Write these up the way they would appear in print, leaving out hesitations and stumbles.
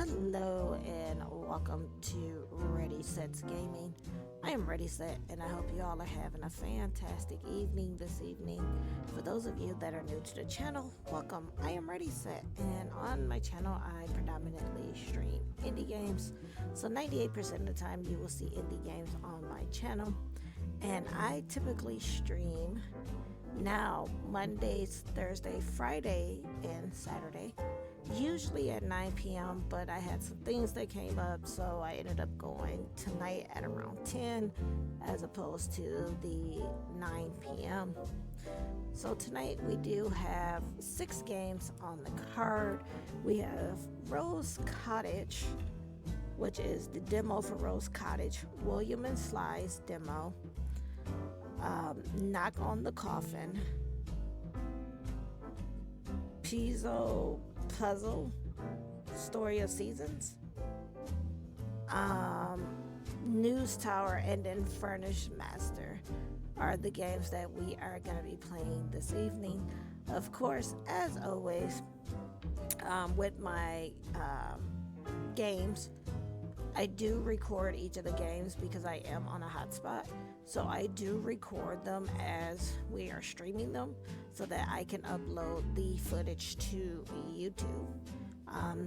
Hello and welcome to Ready Sets Gaming. I am Ready Set and I hope you all are having a fantastic evening this evening. For those of you that are new to the channel, welcome. I am Ready Set and on my channel I predominantly stream indie games. So 98% of the time you will see indie games on my channel. And I typically stream now Mondays, Thursday, Friday, and Saturday. Usually at 9 p.m. but I had some things that came up, so I ended up going tonight at around 10 as opposed to the 9 p.m. So tonight we do have 6 games on the card. We have Rose Cottage, which is the demo for Rose Cottage, William and Sly's demo, Knock on the Coffin, Pizzo Puzzle, Story of Seasons, News Tower, and then Furnished Master are the games that we are going to be playing this evening. Of course, as always, with my games, I do record each of the games because I am on a hotspot. So I do record them as we are streaming them so that I can upload the footage to YouTube.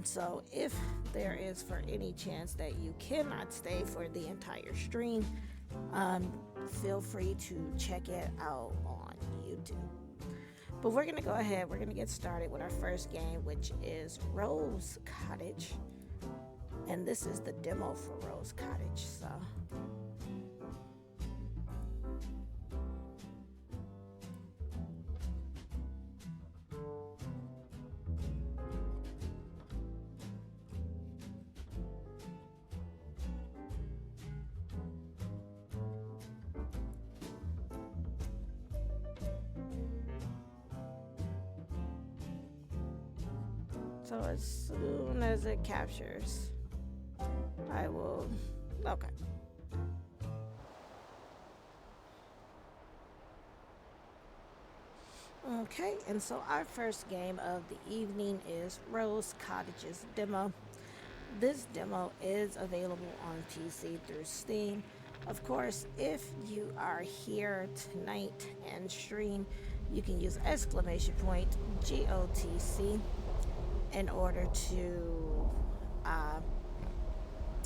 So if there is for any chance that you cannot stay for the entire stream, feel free to check it out on YouTube. But we're going to go ahead, we're going to get started with our first game, which is Rose Cottage. And this is the demo for Rose Cottage. So as soon as it captures, I will, okay. Okay, and so our first game of the evening is Rose Cottage's demo. This demo is available on PC through Steam. Of course, if you are here tonight and stream, you can use exclamation point GOTC in order to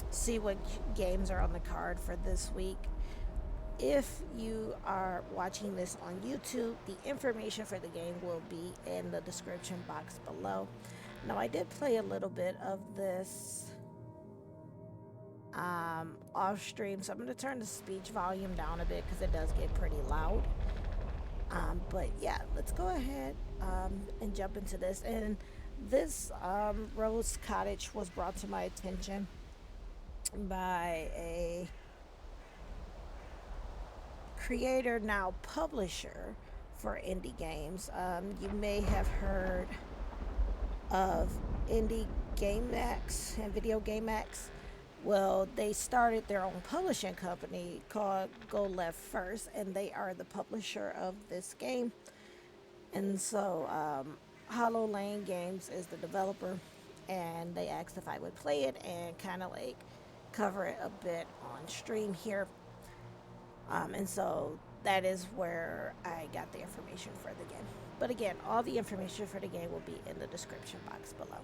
see what games are on the card for this week. If you are watching this on YouTube, the information for the game will be in the description box below. Now, I did play a little bit of this off stream, so I'm going to turn the speech volume down a bit because it does get pretty loud. But yeah, let's go ahead and jump into this. And this Rose Cottage was brought to my attention by a creator, now publisher, for indie games. You may have heard of Indie Game Max and Video Game Max. Well, they started their own publishing company called Go Left First, and they are the publisher of this game. And so Hollow Lane Games is the developer, and they asked if I would play it and kind of like cover it a bit on stream here. And so that is where I got the information for the game. But again, all the information for the game will be in the description box below.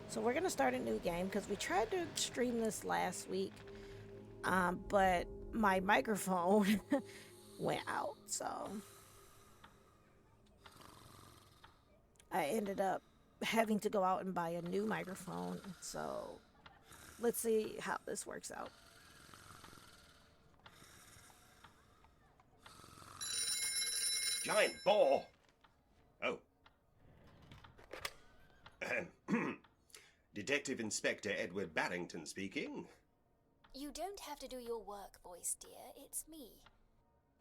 So we're going to start a new game because we tried to stream this last week, but my microphone went out. So I ended up having to go out and buy a new microphone. So let's see how this works out. Giant boar! Oh. Detective Inspector Edward Barrington speaking. You don't have to do your work voice, dear. It's me.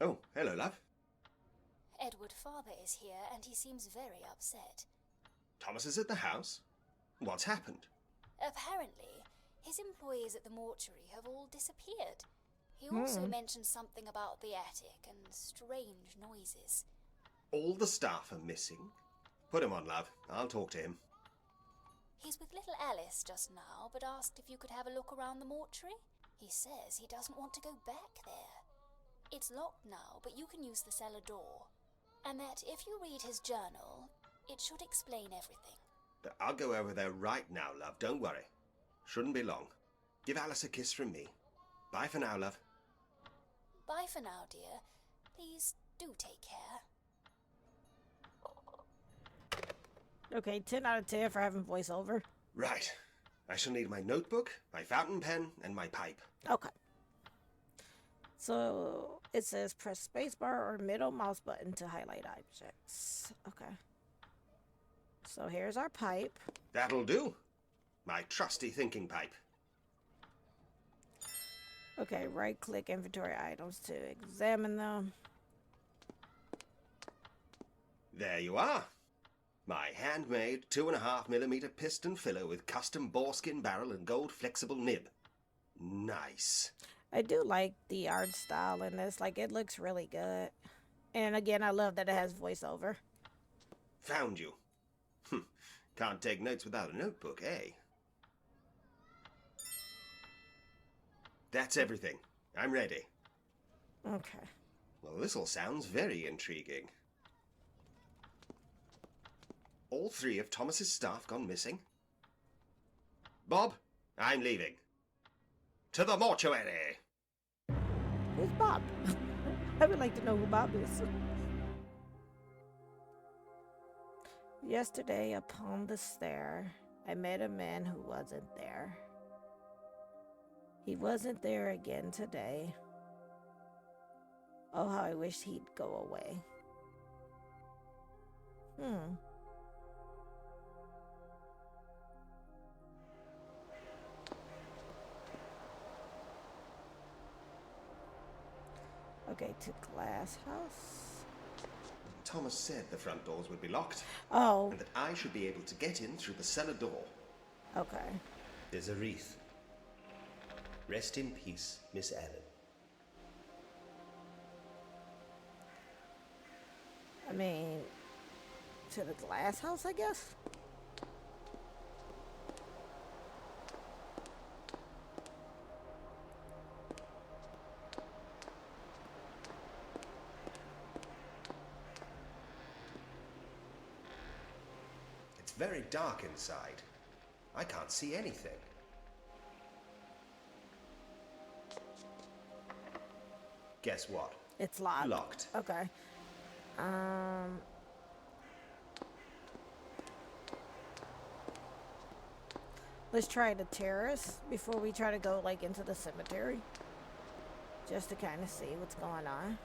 Oh, hello, love. Edward father is here and he seems very upset. Thomas is at the house? What's happened? Apparently, his employees at the mortuary have all disappeared. He also mentioned something about the attic and strange noises. All the staff are missing? Put him on, love. I'll talk to him. He's with little Alice just now, but asked if you could have a look around the mortuary. He says he doesn't want to go back there. It's locked now, but you can use the cellar door. And that if you read his journal, it should explain everything. I'll go over there right now, love. Don't worry. Shouldn't be long. Give Alice a kiss from me. Bye for now, love. Bye for now, dear. Please do take care. Okay, 10 out of 10 for having voiceover. Right. I shall need my notebook, my fountain pen, and my pipe. Okay. So it says press spacebar or middle mouse button to highlight objects. Okay. So here's our pipe. That'll do. My trusty thinking pipe. Okay, right click inventory items to examine them. There you are. My handmade 2.5mm piston filler with custom boreskin barrel and gold flexible nib. Nice. I do like the art style in this. Like, it looks really good. And again, I love that it has voiceover. Found you. Can't take notes without a notebook, eh? That's everything. I'm ready. Okay. Well, this all sounds very intriguing. All 3 of Thomas's staff gone missing? Bob, I'm leaving. To the mortuary! Who's Bob? I would like to know who Bob is. Yesterday, upon the stair, I met a man who wasn't there. He wasn't there again today. Oh, how I wish he'd go away. Okay, to glass house. Thomas said the front doors would be locked. Oh, And that I should be able to get in through the cellar door. okay. There's a wreath. Rest in peace, Miss Ellen. I mean, to the glass house, I guess? It's very dark inside. I can't see anything. Guess what? It's locked. Locked. Okay. Let's try the terrace before we try to go like into the cemetery. Just to kind of see what's going on.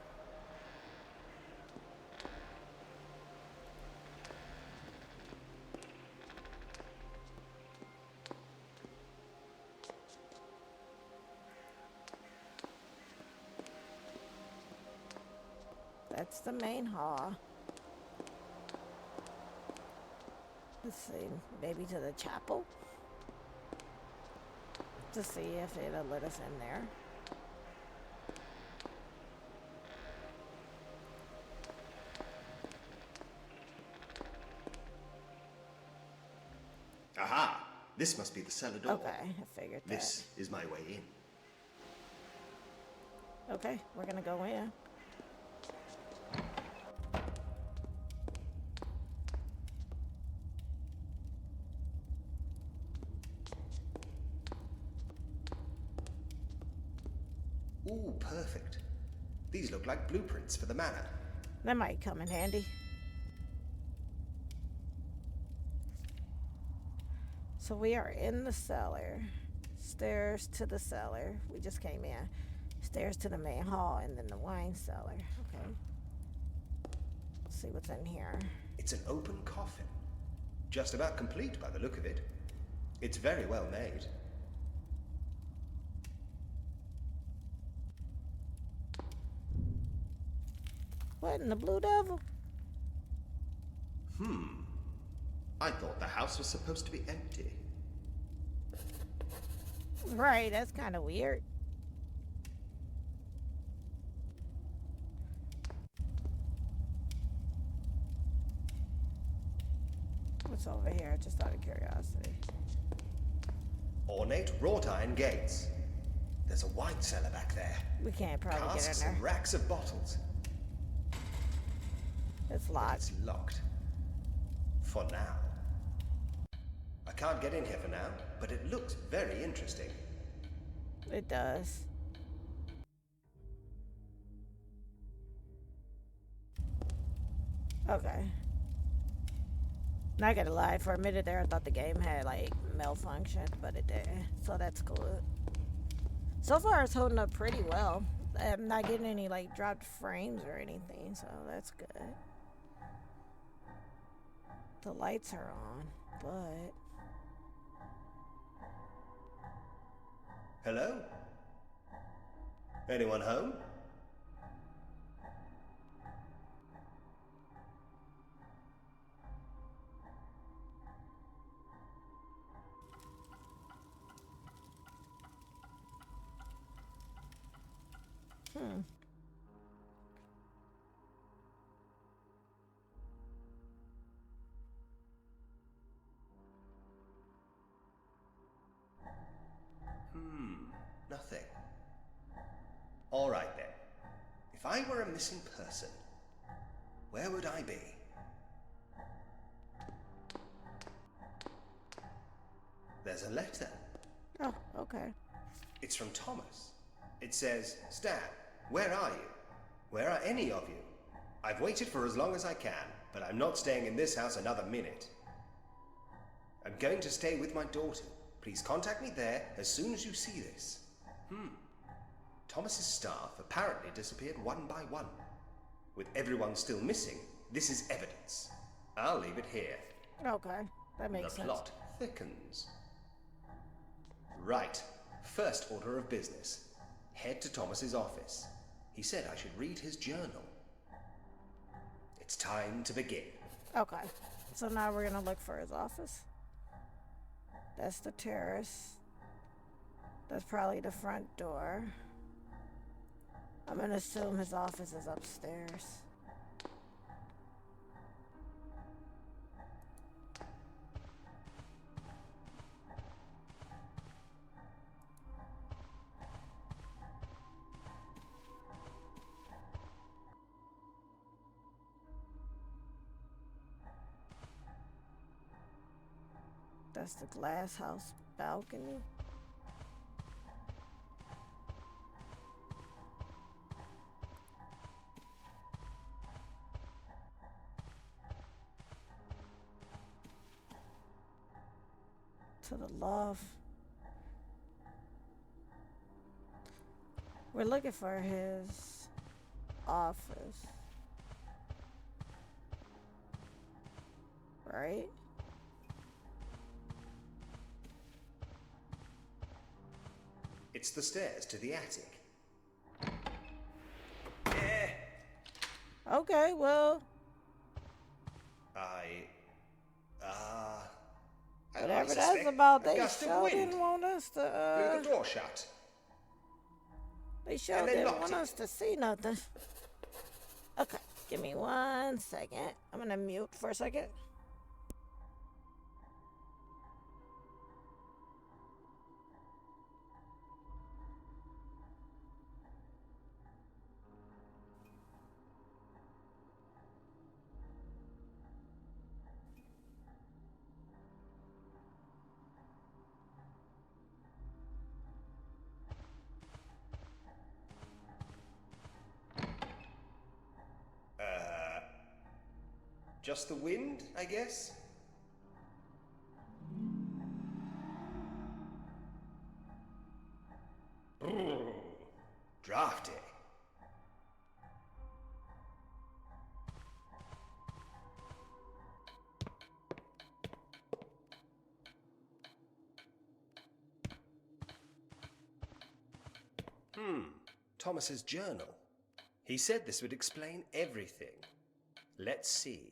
That's the main hall. Let's see, maybe to the chapel? To see if it'll let us in there. Aha! This must be the cellar door. Okay, I figured that. This is my way in. Okay, we're gonna go in. Ooh, perfect. These look like blueprints for the manor. That might come in handy. So we are in the cellar. Stairs to the cellar. We just came in. Stairs to the main hall and then the wine cellar. Okay. Let's see what's in here. It's an open coffin. Just about complete by the look of it. It's very well made. What in the Blue Devil? I thought the house was supposed to be empty. Right, that's kind of weird. What's over here? Just out of curiosity. Ornate wrought iron gates. There's a wine cellar back there. We can't probably get in Casks there. and racks of bottles. It's But locked. it's locked. For now. I can't get in here for now, but it looks very interesting. It does. Okay. Not gonna lie, for a minute there I thought the game had like malfunctioned, but it didn't. So that's cool. So far it's holding up pretty well. I'm not getting any like dropped frames or anything, so that's good. The lights are on, but Hello? Anyone home? Nothing. All right then. If I were a missing person, where would I be? There's a letter. oh, okay. It's from Thomas. It says, Stan, where are you? Where are any of you? I've waited for as long as I can, but I'm not staying in this house another minute. I'm going to stay with my daughter. Please contact me there as soon as you see this. Thomas's staff apparently disappeared one by one. With everyone still missing, this is evidence. I'll leave it here. Okay. That makes The sense. plot thickens. Right. First order of business. Head to Thomas's office. He said I should read his journal. It's time to begin. Okay. So now we're gonna look for his office. That's the terrace. That's probably the front door. I'm gonna assume his office is upstairs. That's the glass house balcony. To the loft. We're looking for his office. Right? It's the stairs to the attic. Okay, well, whatever that's about, they sure didn't want us Blew to, the door shut. they sure and then didn't locked want it. us to see nothing. Okay, give me 1 second. I'm gonna mute for a second. Just the wind, I guess? Brrr, drafty. Thomas's journal. He said this would explain everything. Let's see.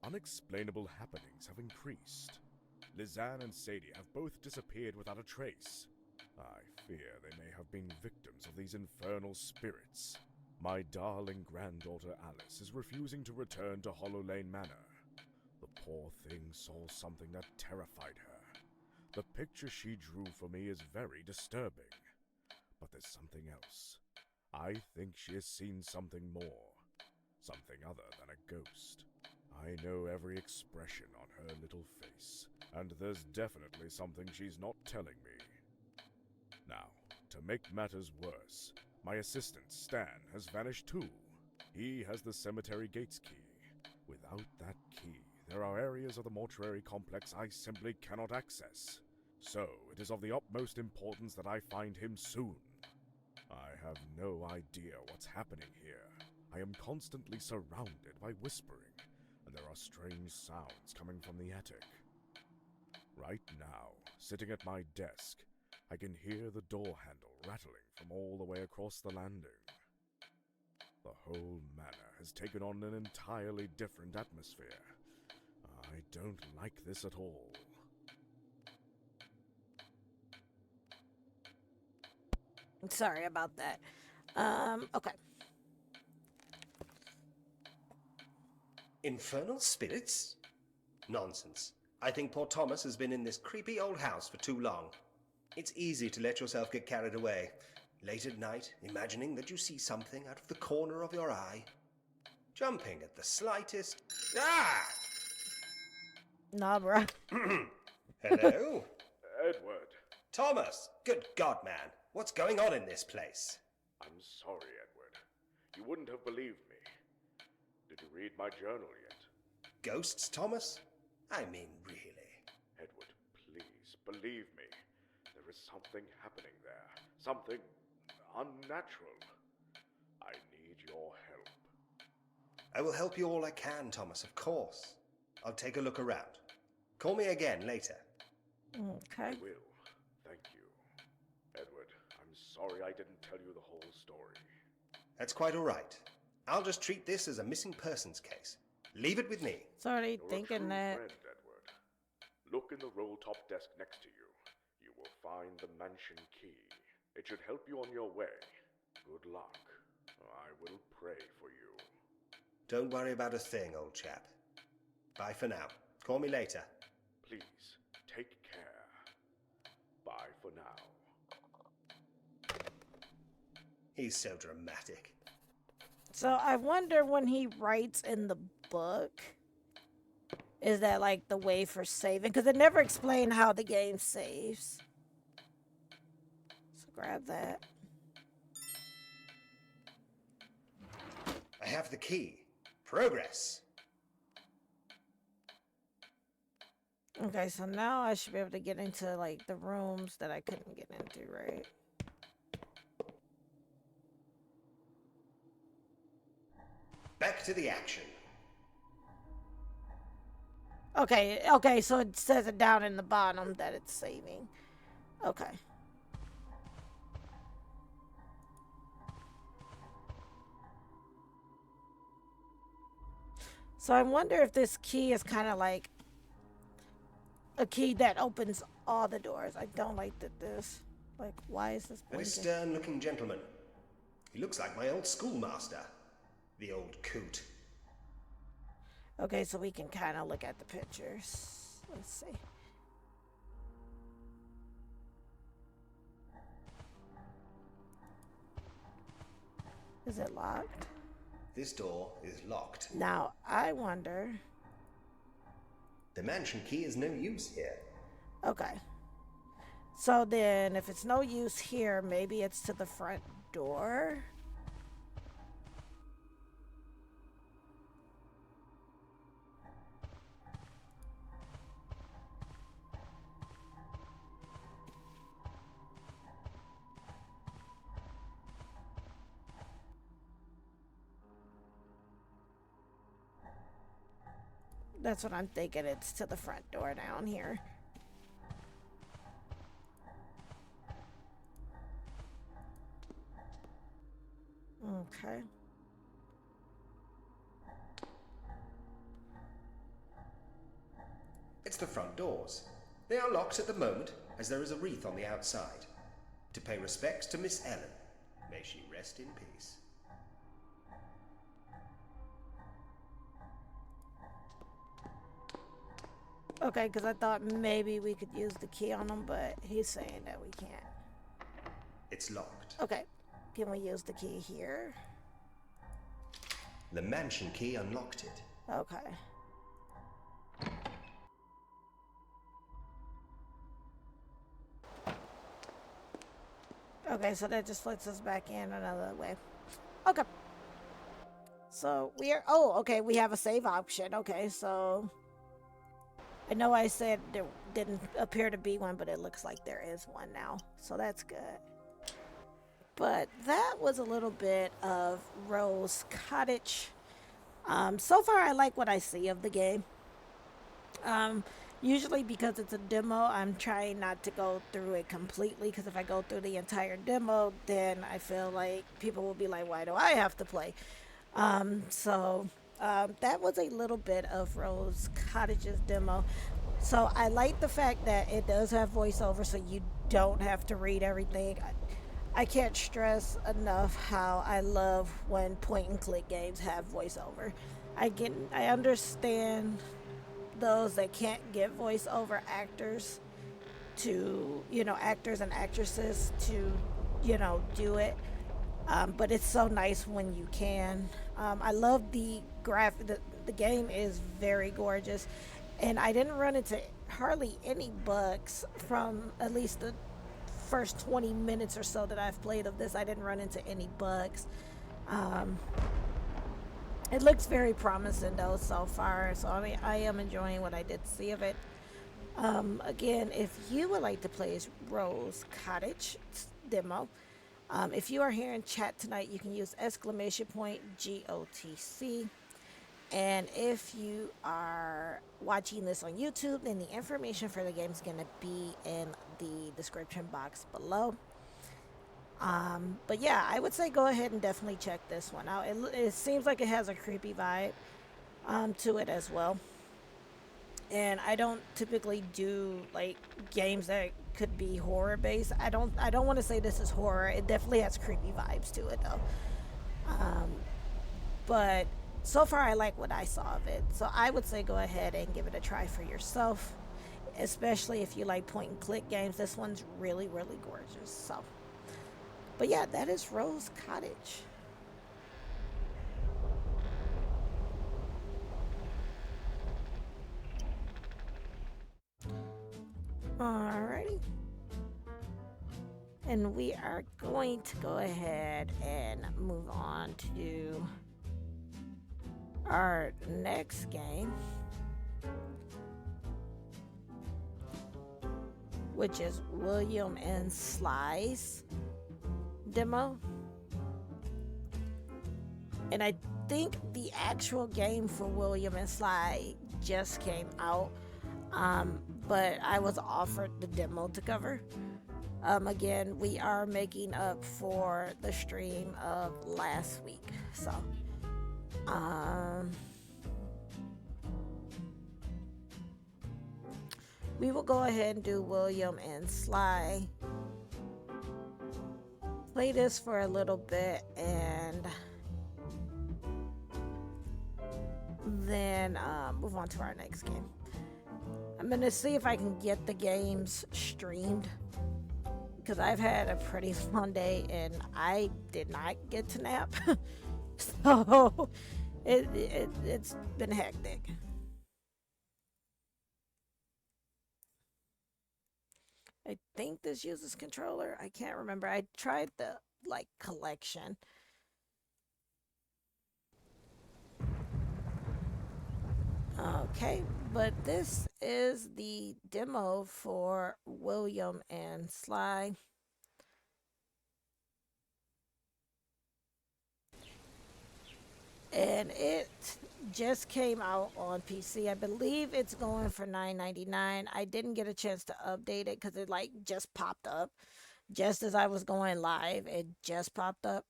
Unexplainable happenings have increased. Lizanne and Sadie have both disappeared without a trace. I fear they may have been victims of these infernal spirits. My darling granddaughter Alice is refusing to return to Hollow Lane Manor. The poor thing saw something that terrified her. The picture she drew for me is very disturbing. But there's something else. I think she has seen something more. Something other than a ghost. I know every expression on her little face, and there's definitely something she's not telling me. Now, to make matters worse, my assistant, Stan, has vanished too. He has the cemetery gates key. Without that key, there are areas of the mortuary complex I simply cannot access. So, it is of the utmost importance that I find him soon. I have no idea what's happening here. I am constantly surrounded by whispering, and there are strange sounds coming from the attic. Right now, sitting at my desk, I can hear the door handle rattling from all the way across the landing. The whole manor has taken on an entirely different atmosphere. I don't like this at all. Sorry about that. Okay. Infernal spirits? Nonsense. I think poor Thomas has been in this creepy old house for too long. It's easy to let yourself get carried away. Late at night, imagining that you see something out of the corner of your eye. Jumping at the slightest... Ah! Nah, bruh. Hello? Edward! Thomas! Good God, man. What's going on in this place? I'm sorry, Edward. You wouldn't have believed me. Did you read my journal yet? Ghosts, Thomas? I mean, really. Edward, please, believe me. There is something happening there. Something unnatural. I need your help. I will help you all I can, Thomas, of course. I'll take a look around. Call me again later. Okay. I will. Thank you. Edward, I'm sorry I didn't tell you the whole story. That's quite all right. I'll just treat this as a missing persons case. Leave it with me. Sorry, You're thinking a true that. friend, Edward. Look in the roll-top desk next to you. You will find the mansion key. It should help you on your way. Good luck. I will pray for you. Don't worry about a thing, old chap. Bye for now. Call me later. Please, take care. Bye for now. He's so dramatic. So I wonder when he writes in the book, is that like the way for saving? Because it never explained how the game saves. So grab that. I have the key. Progress. Okay, so now I should be able to get into like the rooms that I couldn't get into, right? Back to the action. Okay, so it says it down in the bottom that it's saving. Okay. So I wonder if this key is kind of like a key that opens all the doors. I don't like this. Like, why is this Very blinking? stern-looking gentleman. He looks like my old schoolmaster. The old coot. Okay, so we can kind of look at the pictures. Let's see. Is it locked? This door is locked. Now, I wonder... The mansion key is no use here. Okay. So then, if it's no use here, maybe it's to the front door? That's what I'm thinking. It's to the front door down here. Okay. It's the front doors. They are locked at the moment, as there is a wreath on the outside. To pay respects to Miss Ellen. May she rest in peace. Okay, because I thought maybe we could use the key on him, but he's saying that we can't. It's locked. Okay, can we use the key here? The mansion key unlocked it. Okay. Okay, so that just lets us back in another way. Okay. So we are, oh, okay, we have a save option. Okay, so I know I said there didn't appear to be one, but it looks like there is one now. So that's good. But that was a little bit of Rose Cottage. So far, I like what I see of the game. Usually because it's a demo, I'm trying not to go through it completely, because if I go through the entire demo, then I feel like people will be like, why do I have to play? That was a little bit of Rose Cottage's demo. So I like the fact that it does have voiceover, so you don't have to read everything. I can't stress enough how I love when point and click games have voiceover. I understand those that can't get voiceover actors to, actors and actresses to, do it. But it's so nice when you can. I love the graphic. The game is very gorgeous, and I didn't run into hardly any bugs from at least the first 20 minutes or so that I've played of this. I didn't run into any bugs. It looks very promising though so far. So I am enjoying what I did see of it. Again, if you would like to play Rose Cottage demo, if you are here in chat tonight, you can use !GOTC. And if you are watching this on YouTube, then the information for the game is going to be in the description box below. But yeah, I would say go ahead and definitely check this one out. It seems like it has a creepy vibe to it as well. And I don't typically do like games that could be horror based. I don't want to say this is horror. It definitely has creepy vibes to it though. But so far I like what I saw of it. So I would say go ahead and give it a try for yourself, especially if you like point and click games. This one's really, really gorgeous. So, but yeah, that is Rose Cottage. Alrighty. And we are going to go ahead and move on to our next game, which is William and Sly's demo. And I think the actual game for William and Sly just came out, but I was offered the demo to cover. Again, we are making up for the stream of last week, so we will go ahead and do William and Sly. Play this for a little bit and then move on to our next game. I'm gonna see if I can get the games streamed, because I've had a pretty long day and I did not get to nap. So it's been hectic. I think this uses controller. I can't remember. I tried the collection. Okay, but this is the demo for William and Sly. And it just came out on PC. I believe it's going for $9.99. I didn't get a chance to update it because it just popped up just as I was going live. It just popped up.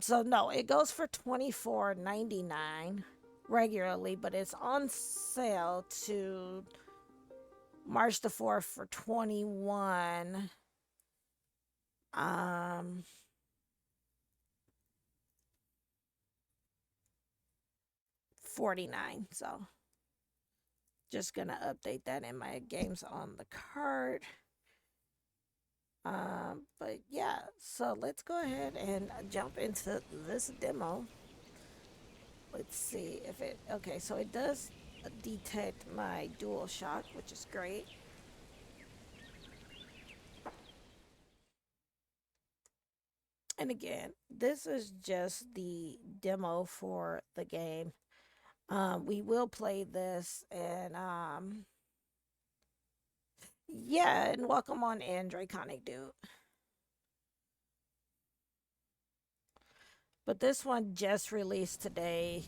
So no, it goes for $24.99 regularly, but it's on sale to March the 4th for $21. 49. So Just gonna update that in my games on the card. But yeah, so let's go ahead and jump into this demo. Let's see if it, okay, so it does detect my dual shock, which is great. And again, this is just the demo for the game. We will play this and yeah, and welcome on in, Draconic Dude. But this one just released today.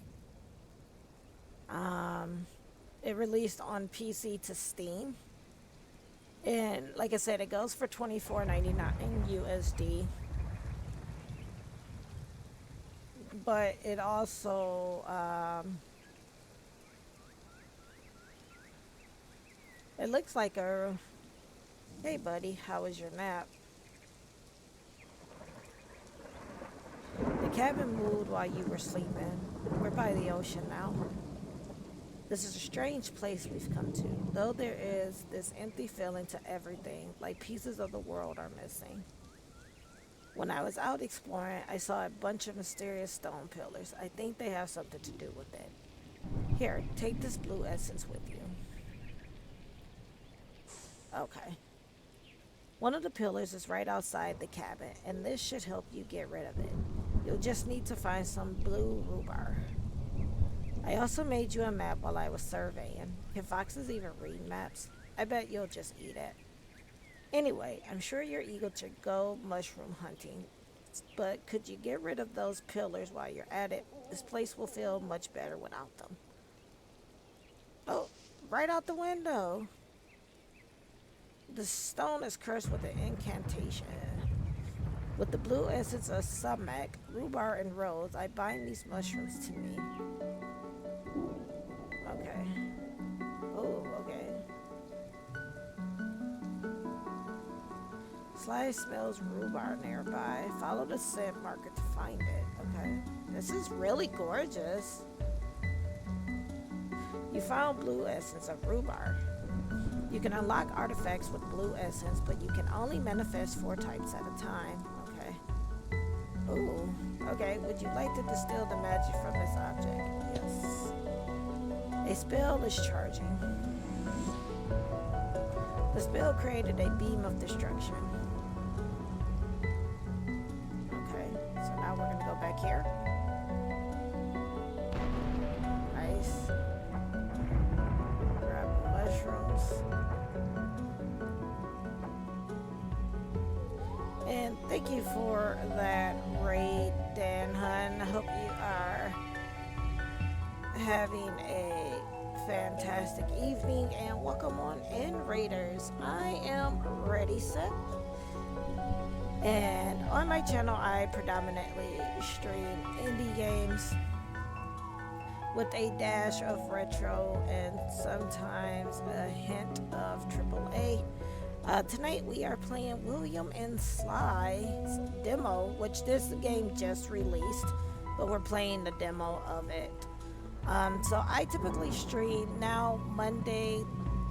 It released on PC to Steam. And like I said, it goes for $24.99 USD. But it also it looks like a, hey buddy, how was your nap? The cabin moved while you were sleeping. We're by the ocean now. This is a strange place we've come to, though there is this empty feeling to everything, like pieces of the world are missing. When I was out exploring, I saw a bunch of mysterious stone pillars. I think they have something to do with it. Here, take this blue essence with you. Okay. One of the pillars is right outside the cabin, and this should help you get rid of it. You'll just need to find some blue rhubarb. I also made you a map while I was surveying. Can foxes even read maps? I bet you'll just eat it. Anyway, I'm sure you're eager to go mushroom hunting, but could you get rid of those pillars while you're at it? This place will feel much better without them. Oh, right out the window. The stone is cursed with an incantation. With the blue essence of sumac, rhubarb, and rose, I bind these mushrooms to me. Okay. Oh, okay. Sly smells rhubarb nearby. Follow the scent marker to find it. Okay. This is really gorgeous. You found blue essence of rhubarb. You can unlock artifacts with blue essence, but you can only manifest 4 types at a time. Okay. Ooh. Okay. Would you like to distill the magic from this object? Yes. A spell is charging. The spell created a beam of destruction. Okay, so now we're gonna go back here. Nice. Grab the mushrooms. And thank you for that raid, Dan Hun. I hope you are having a fantastic evening and welcome on in, Raiders. I am Ready Set, and on my channel I predominantly stream indie games with a dash of retro and sometimes a hint of AAA. Tonight we are playing William and Sly's Demo, which this game just released, but we're playing the demo of it. So I typically stream now Monday,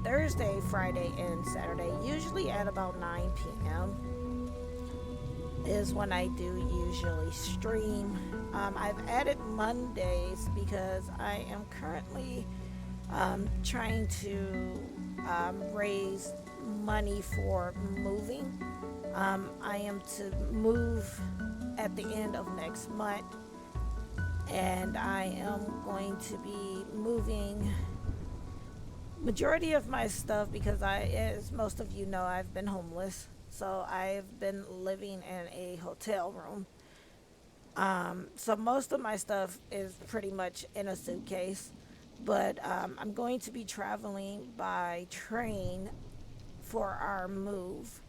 Thursday, Friday, and Saturday, usually at about 9 p.m. is when I do usually stream. I've added Mondays because I am currently trying to raise money for moving. I am to move at the end of next month, and I am going to be moving majority of my stuff because as most of you know, I've been homeless. So I've been living in a hotel room. So most of my stuff is pretty much in a suitcase, but I'm going to be traveling by train for our move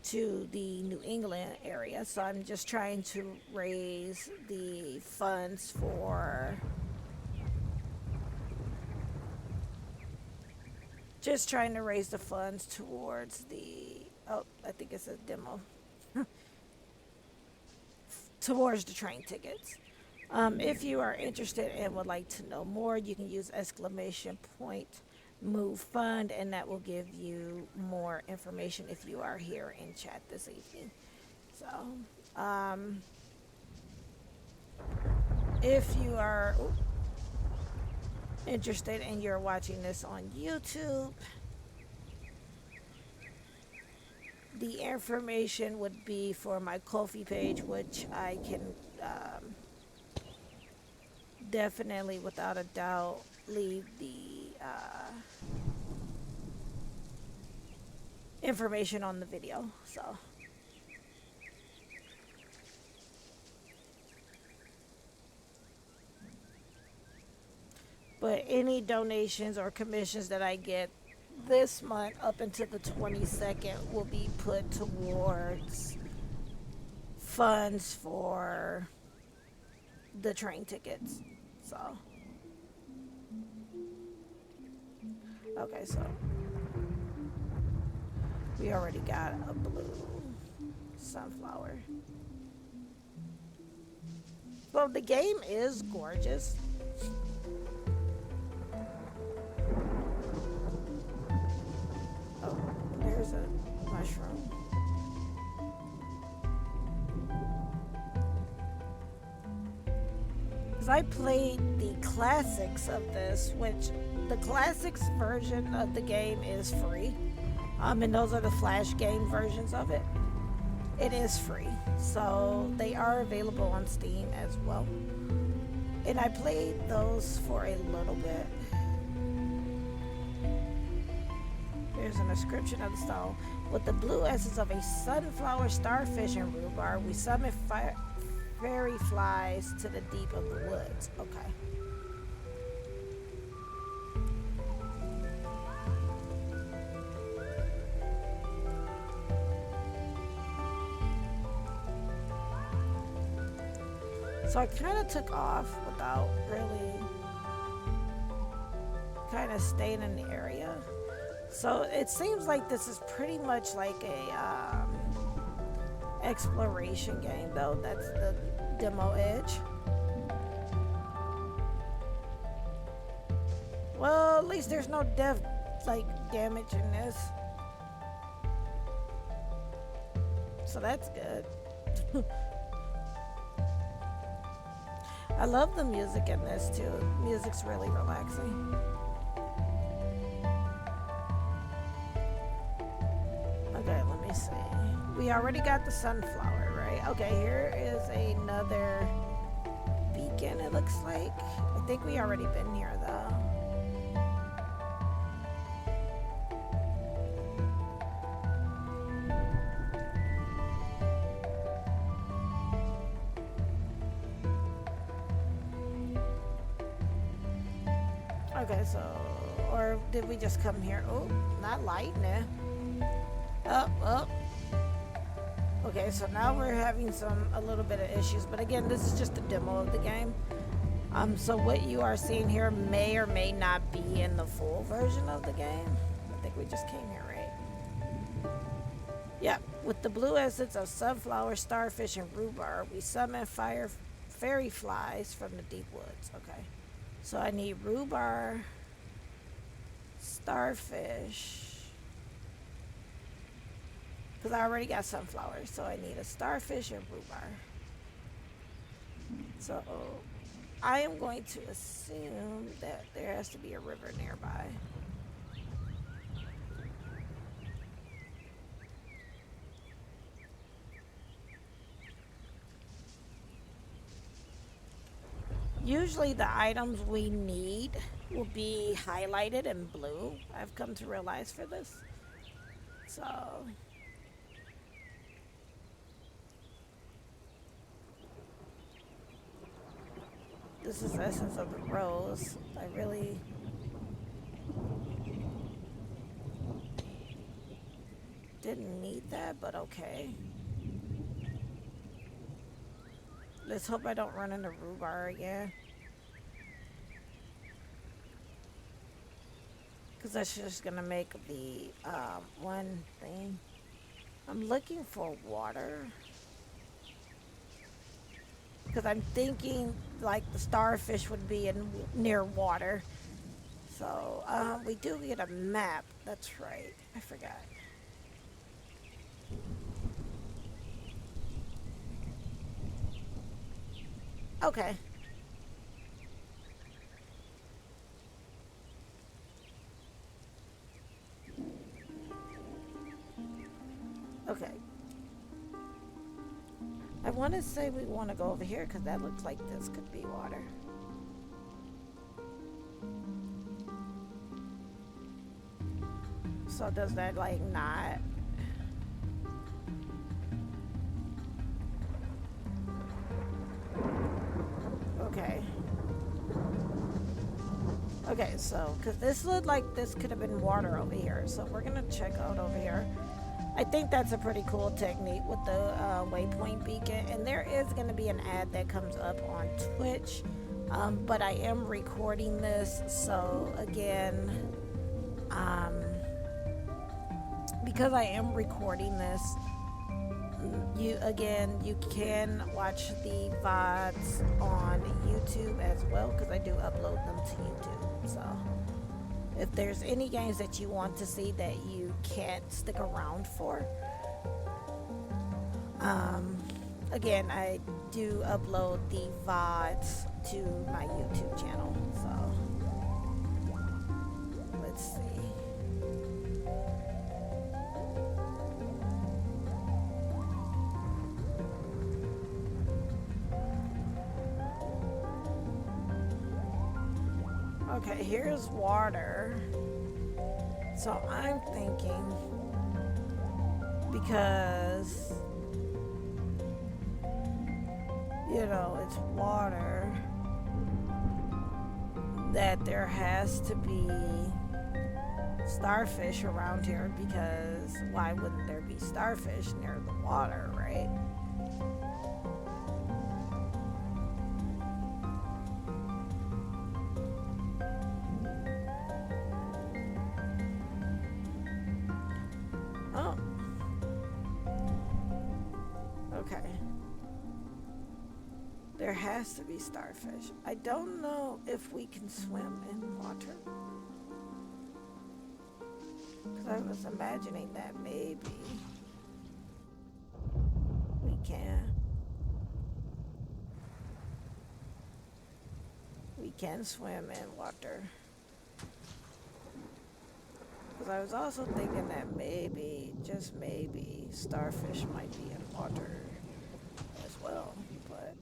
to the New England area. So I'm just trying to raise the funds for towards the, oh, I think it says demo, towards the train tickets. If you are interested and would like to know more, you can use exclamation point move fund, and that will give you more information if you are here in chat this evening. So, if you are interested and you're watching this on YouTube, the information would be for my Coffee page, which I can definitely, without a doubt, leave the information on the video. So, but any donations or commissions that I get this month up until the 22nd will be put towards funds for the train tickets. So, okay, so we already got a blue sunflower. Well, the game is gorgeous. Oh, there's a mushroom. Because I played the classics of this, which the classics version of the game is free. And those are the flash game versions of it. It is free. So they are available on Steam as well. And I played those for a little bit. There's an inscription of the stone. With the blue essence of a sunflower, starfish, and rhubarb, we summon fairy flies to the deep of the woods. Okay. So I kind of took off without really kind of staying in the area. So it seems like this is pretty much like a exploration game, though. That's the demo edge. Well, at least there's no damage in this. So that's good. I love the music in this too. Music's really relaxing. Okay, let me see. We already got the sunflower, right? Okay, here is another beacon, it looks like. I think we already been here though. Okay, so, or did we just come here? Oh, not lighting it. Up. Okay, so now we're having a little bit of issues, but again, this is just a demo of the game. So what you are seeing here may or may not be in the full version of the game. I think we just came here, right? Yep, with the blue essence of sunflower, starfish, and rhubarb, we summon fairy flies from the deep woods. Okay. So I need rhubarb, starfish, because I already got sunflowers, so I need a starfish and rhubarb. So I am going to assume that there has to be a river nearby. Usually the items we need will be highlighted in blue. I've come to realize for this. So this is the essence of the rose. I really didn't need that, but okay. Let's hope I don't run into rhubarb again. Because that's just going to make the one thing. I'm looking for water. Because I'm thinking like the starfish would be in near water. So we do get a map. That's right. I forgot. Okay. Okay. I want to say we want to go over here because that looks like this could be water. So does that like not? Okay. Okay, so because this looked like this could have been water over here, so we're gonna check out over here. I think that's a pretty cool technique with the waypoint beacon, and there is going to be an ad that comes up on Twitch, but I am recording this, so again, because I am recording this, you can watch the VODs on YouTube as well, because I do upload them to YouTube. So if there's any games that you want to see that you can't stick around for, again, I do upload the VODs to my YouTube channel. So let's see. Okay, here's water. So I'm thinking, because, you know, it's water, that there has to be starfish around here, because why wouldn't there be starfish near the water, right? Oh. Okay. There has to be starfish. I don't know if we can swim in water. Because I was imagining that maybe we can. We can swim in water. Because I was also thinking that maybe, just maybe, starfish might be in water as well, but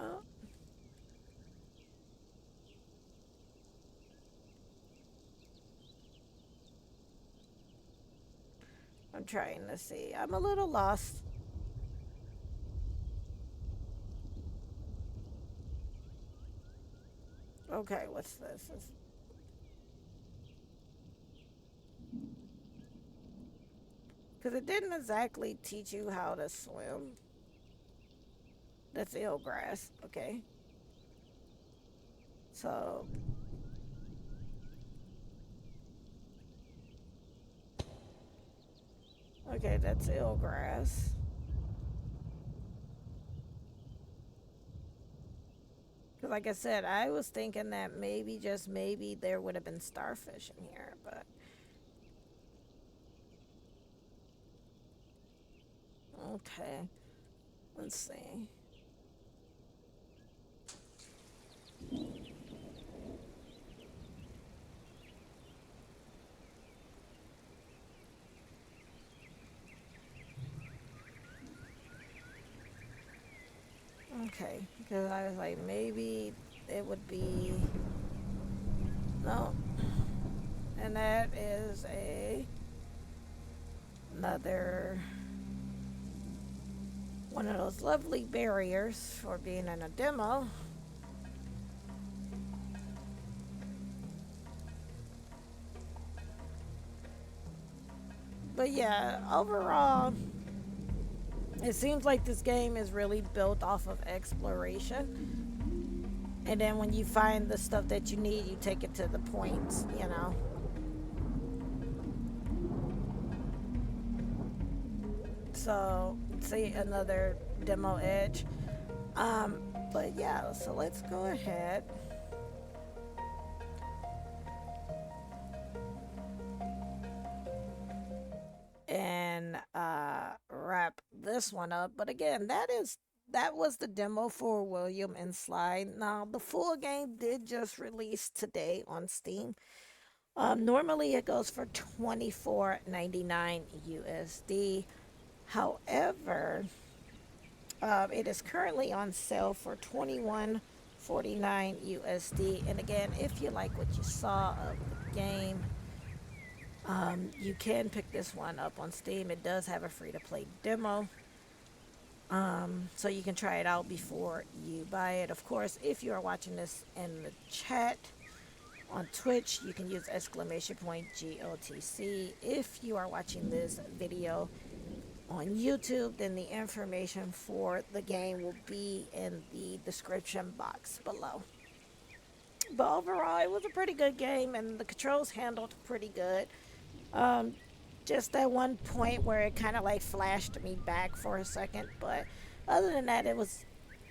oh. I'm trying to see. I'm a little lost. Okay, what's this? Because it didn't exactly teach you how to swim. That's eelgrass, okay? So okay, that's eelgrass. Because like I said, I was thinking that maybe, just maybe, there would have been starfish in here, but okay. Let's see. Okay, because I was like, maybe it would be, no, and that is another one of those lovely barriers for being in a demo. But yeah, overall, it seems like this game is really built off of exploration. And then when you find the stuff that you need, you take it to the points, you know. So see, another demo edge. But yeah, so let's go ahead and wrap this one up. But again, that was the demo for William and Sly. Now the full game did just release today on Steam. Normally it goes for $24.99 USD. However, it is currently on sale for $21.49 USD. And again, if you like what you saw of the game, you can pick this one up on Steam. It does have a free-to-play demo, so you can try it out before you buy it. Of course, if you are watching this in the chat on Twitch, you can use !GOTC. If you are watching this video on YouTube, then the information for the game will be in the description box below. But overall, it was a pretty good game, and the controls handled pretty good. Just that one point where it kind of like flashed me back for a second, but other than that,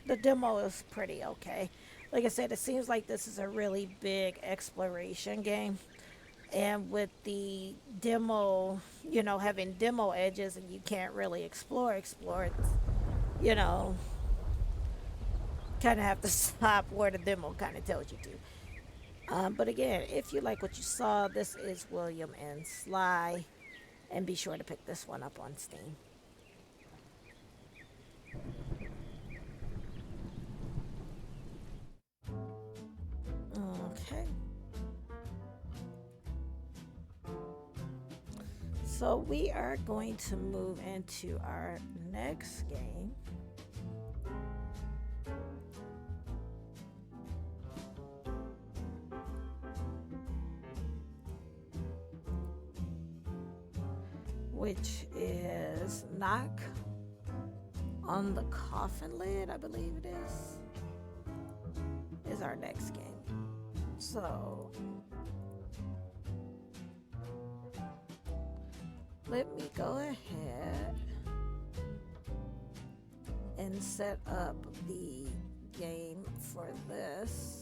the demo was pretty okay. Like I said, it seems like this is a really big exploration game, and with the demo, having demo edges and you can't really explore, it's, kind of have to stop where the demo kind of tells you to. But again, if you like what you saw, this is William and Sly, and be sure to pick this one up on Steam. Okay. So we are going to move into our next game. Which is Knock on the Coffin lid, I believe it is our next game. So let me go ahead and set up the game for this.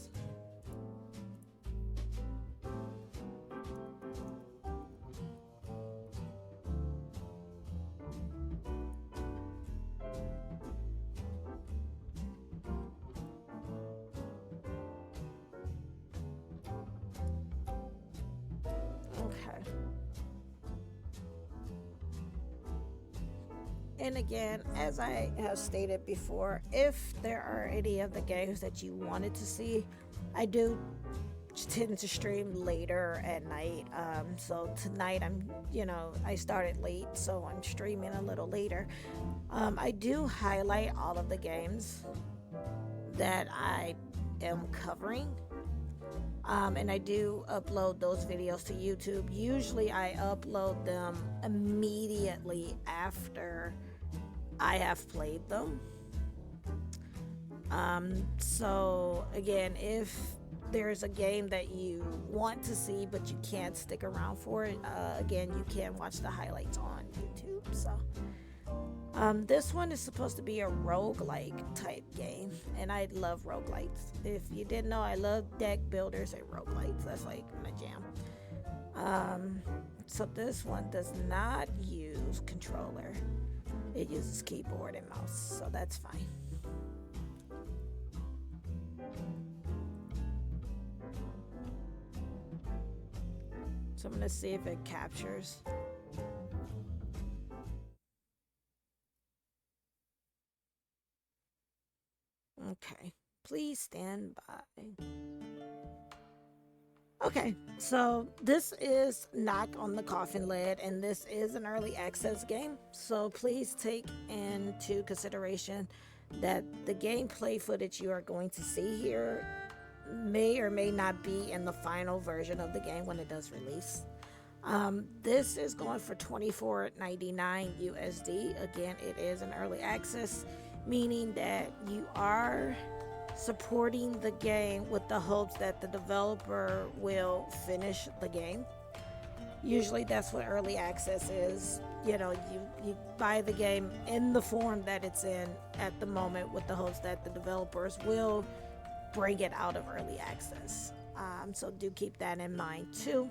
And again, as I have stated before, if there are any of the games that you wanted to see, I do tend to stream later at night. So tonight I started late, so I'm streaming a little later. I do highlight all of the games that I am covering. And I do upload those videos to YouTube. Usually I upload them immediately after I have played them. So again, if there's a game that you want to see but you can't stick around for it, again, you can watch the highlights on YouTube. So this one is supposed to be a roguelike type game, and I love roguelites. If you didn't know, I love deck builders and roguelites. That's like my jam. So this one does not use controller. It uses keyboard and mouse, so that's fine. So I'm gonna see if it captures. Okay, please stand by. Okay, so this is Knock on the Coffin lid, and this is an early access game. So please take into consideration that the gameplay footage you are going to see here may or may not be in the final version of the game when it does release. This is going for $24.99 USD. Again, it is an early access, meaning that you are supporting the game with the hopes that the developer will finish the game. Usually that's what early access is. you buy the game in the form that it's in at the moment, with the hopes that the developers will bring it out of early access. So do keep that in mind too.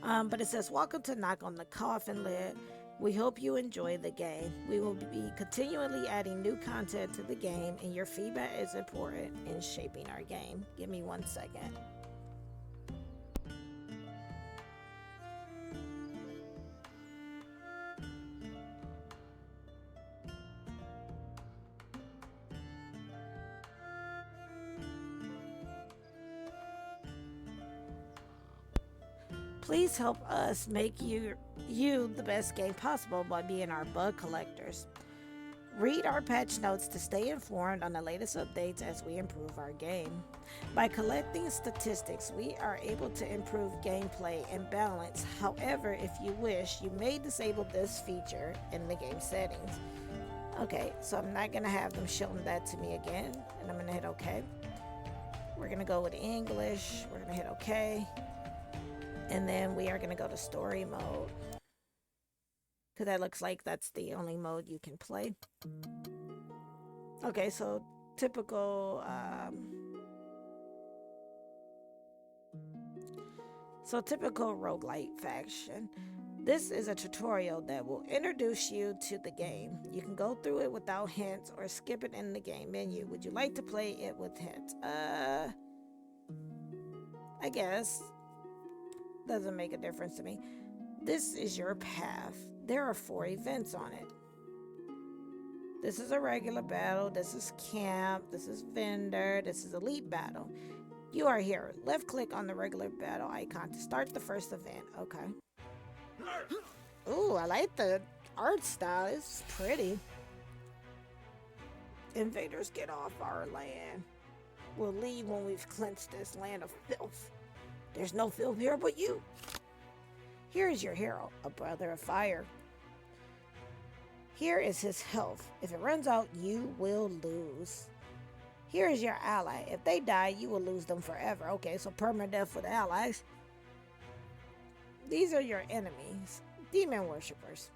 But it says, welcome to Knock on the Coffin lid. We hope you enjoy the game. We will be continually adding new content to the game, and your feedback is important in shaping our game. Give me 1 second. Please help us make you the best game possible by being our bug collectors. Read our patch notes to stay informed on the latest updates as we improve our game. By collecting statistics, we are able to improve gameplay and balance. However, if you wish, you may disable this feature in the game settings. Okay, so I'm not going to have them show that to me again, and I'm going to hit OK. We're going to go with English. We're going to hit OK. And then we are going to go to story mode, because that looks like that's the only mode you can play. Okay, so typical roguelite faction. This is a tutorial that will introduce you to the game. You can go through it without hints or skip it in the game menu. Would you like to play it with hints? I guess. Doesn't make a difference to me. This is your path. There are 4 events on it. This is a regular battle. This is camp. This is vendor. This is elite battle. You are here. Left click on the regular battle icon to start the first event. Okay. Ooh, I like the art style. It's pretty. Invaders, get off our land. We'll leave when we've cleansed this land of filth. There's no filth here but you. Here is your hero, a brother of fire. Here is his health. If it runs out, you will lose. Here is your ally. If they die, you will lose them forever. Okay, so permadeath for the allies. These are your enemies, demon worshippers.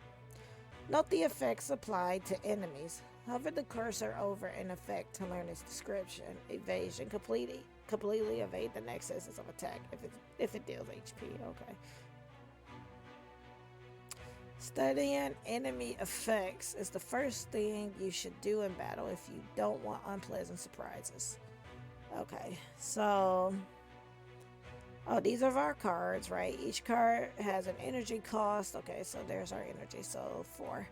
Note the effects applied to enemies. Hover the cursor over an effect to learn its description. Evasion, completely evade the next instance of attack if it deals HP. Okay. Studying enemy effects is the first thing you should do in battle if you don't want unpleasant surprises. Okay, so these are our cards, right? Each card has an energy cost. Okay, so there's our energy. So 4.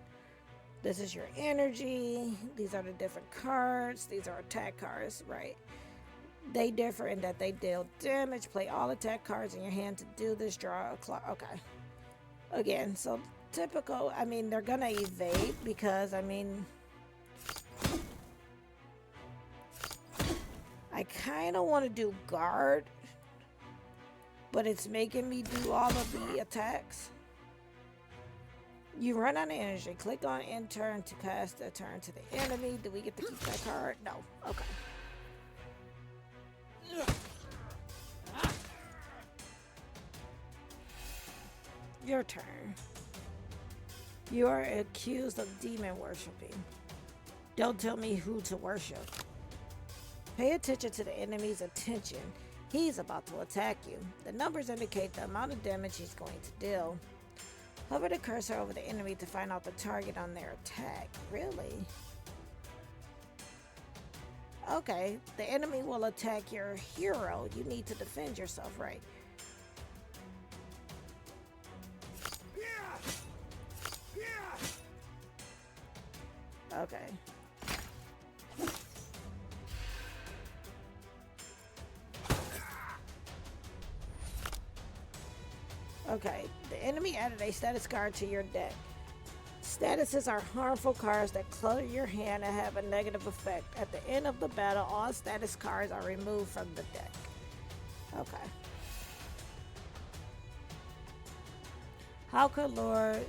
This is your energy. These are the different cards. These are attack cards, right? They differ in that they deal damage. Play all attack cards in your hand to do this. Draw a card. Okay. Again, so typical. I mean, they're gonna evade because, I mean, I kind of want to do guard, but it's making me do all of the attacks. You run out of energy. Click on end turn to pass the turn to the enemy. Do we get to keep that card? No. Okay. Your turn. You are accused of demon worshipping. Don't tell me who to worship. Pay attention to the enemy's attention. He's about to attack you. The numbers indicate the amount of damage he's going to deal. Hover the cursor over the enemy to find out the target on their attack. Really? Okay, the enemy will attack your hero. You need to defend yourself, right? Okay. Okay, the enemy added a status card to your deck. Statuses are harmful cards that clutter your hand and have a negative effect. At the end of the battle, all status cards are removed from the deck. Okay. How could Lord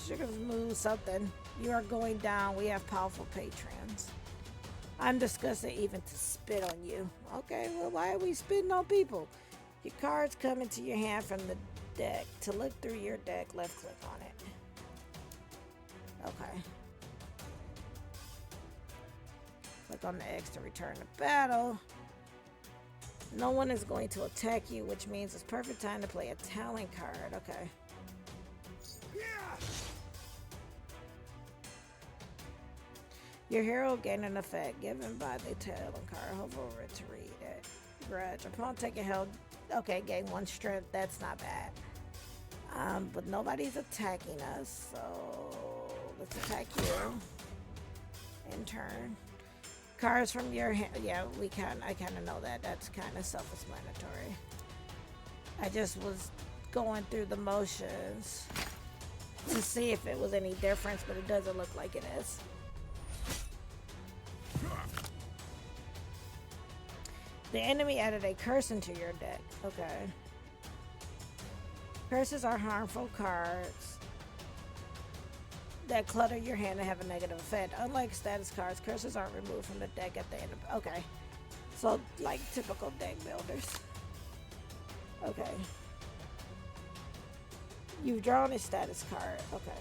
Sugar move something? You are going down. We have powerful patrons. I'm disgusting even to spit on you. Okay, well, why are we spitting on people? Your cards come into your hand from the deck. To look through your deck, left click on it. Okay. Click on the X to return to battle. No one is going to attack you, which means it's perfect time to play a talent card. Okay. Your hero gain an effect given by the talent card. Hover over it to read it. Grudge. Upon taking held. Okay, gain 1 strength. That's not bad. But nobody's attacking us, so let's attack you in turn. Cards from your hand. Yeah, I kind of know that. That's kind of self-explanatory. I just was going through the motions to see if it was any difference, but it doesn't look like it is. The enemy added a curse into your deck. Okay. Curses are harmful cards that clutter your hand and have a negative effect. Unlike status cards, curses aren't removed from the deck at the end of... Okay. So, like typical deck builders. Okay. You've drawn a status card. Okay.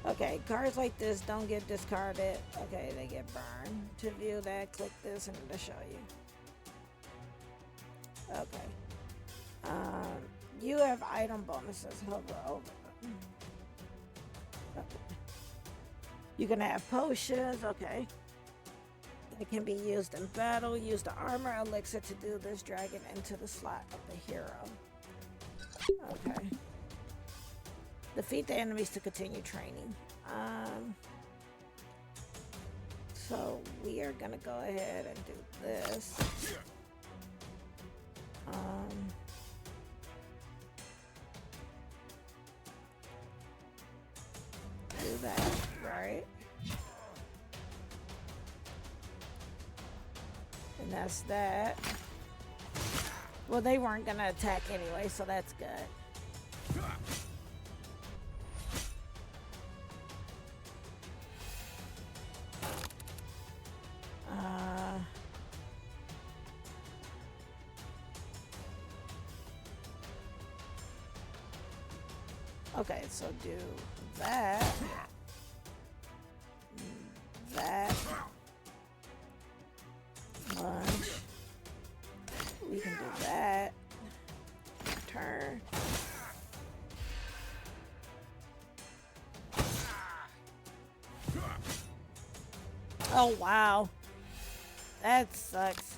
Okay, cards like this don't get discarded. Okay, they get burned. To view that, click this and it'll show you. Okay. You have item bonuses. Hover over them. Okay. You can have potions. Okay. It can be used in battle. Use the armor elixir to do this. Drag it into the slot of the hero. Okay. Defeat the enemies to continue training. So we are gonna go ahead and do this. Do that, right? And that's that. Well, they weren't gonna attack anyway, so that's good. Okay, so do that. That. Lunge. We can do that. Turn. Oh, wow. That sucks.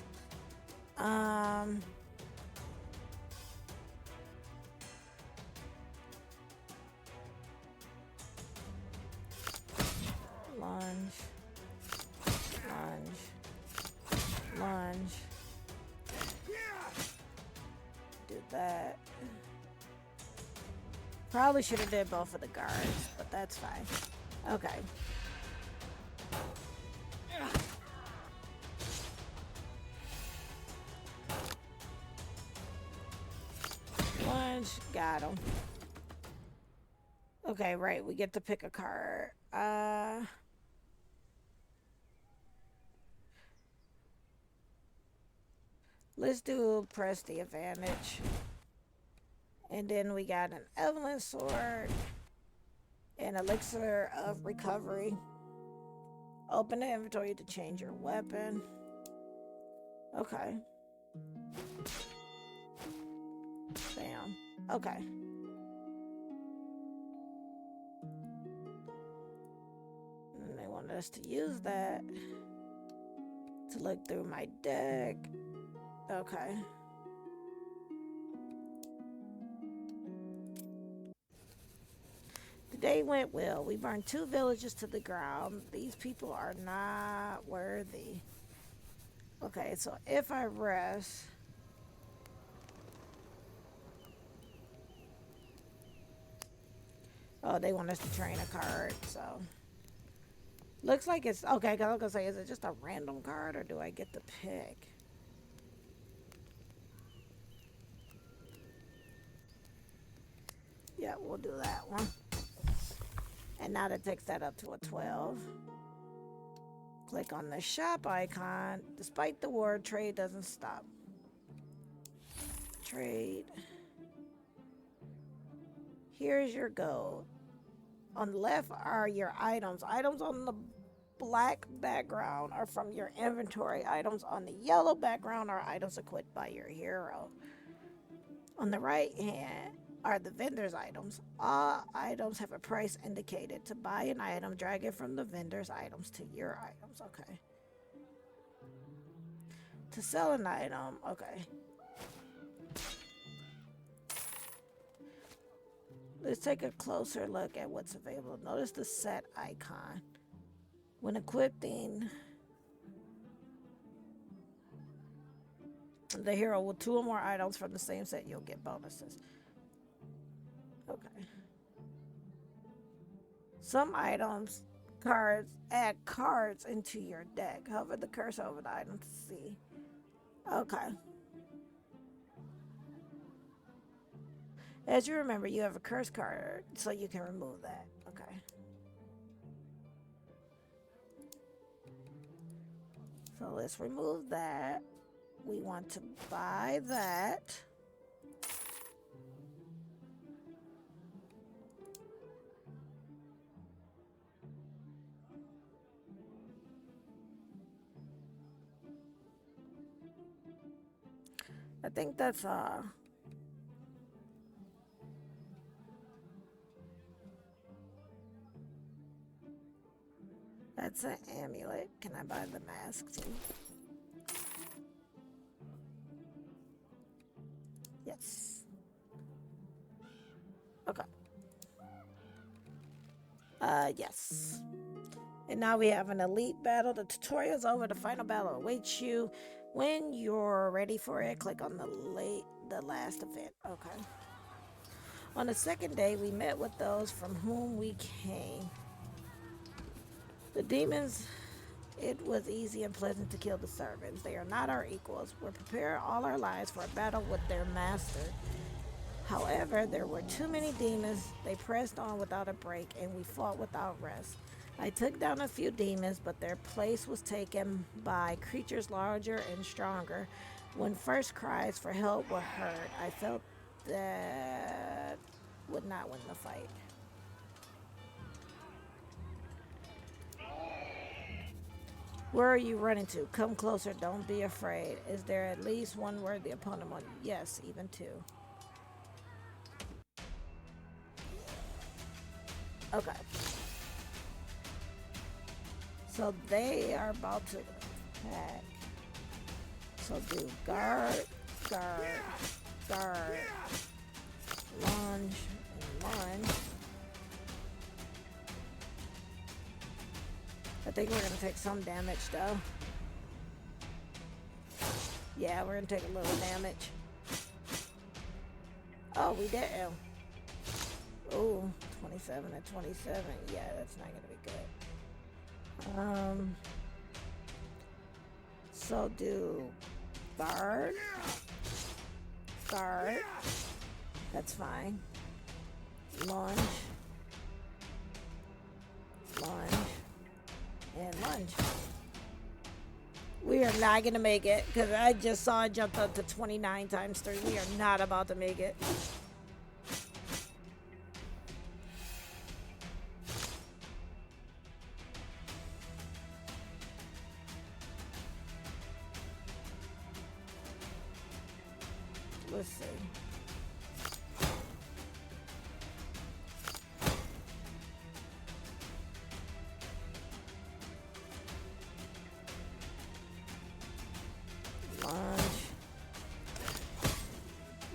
Lunge. Do that. Probably should have did both of the guards, but that's fine. Okay. Lunge. Got him. Okay, right. We get to pick a card. Let's do press the advantage. And then we got an Evelyn sword. An elixir of recovery. Open the inventory to change your weapon. Okay. Bam. Okay. And they wanted us to use that to look through my deck. Okay. The day went well. We burned 2 villages to the ground. These people are not worthy. Okay, so if I rest... Oh, they want us to train a card, so... Looks like it's... Okay, I was gonna say, is it just a random card, or do I get to pick? Yeah, we'll do that one. And now that takes that up to a 12. Click on the shop icon. Despite the war, trade doesn't stop. trade. Here's your gold. On the left are your items. Items on the black background are from your inventory. Items on the yellow background are items equipped by your hero. On the right hand are the vendor's items. All items have a price indicated. To buy an item, drag it from the vendor's items to your items. Okay. To sell an item, okay. Let's take a closer look at what's available. Notice the set icon. When equipping the hero with 2 or more items from the same set, you'll get bonuses. Okay. Some items, cards, add cards into your deck. Hover the cursor over the item to see. Okay. As you remember, you have a curse card, so you can remove that. Okay. So let's remove that. We want to buy that. I think that's that's an amulet. Can I buy the mask too? Yes. Okay. Yes. And now we have an elite battle. The tutorial's over. The final battle awaits you. When you're ready for it, click on the last event. Okay. On the second day, we met with those from whom we came. The demons, it was easy and pleasant to kill the servants. They are not our equals. We're prepared all our lives for a battle with their master. However, there were too many demons. They pressed on without a break, and we fought without rest. I took down a few demons, but their place was taken by creatures larger and stronger. When first cries for help were heard, I felt that would not win the fight. Where are you running to? Come closer, don't be afraid. Is there at least one worthy opponent? Yes, even 2. Okay. So they are about to attack. So do guard, guard, guard, lunge, and lunge. I think we're gonna take some damage though. Yeah, we're gonna take a little damage. Oh, we did. Oh, 27 at 27. Yeah, that's not gonna be good. So do guard, guard. That's fine. Lunge, lunge, and lunge. We are not gonna make it because I just saw it jump up to 29 times 3. We are not about to make it. Let's see.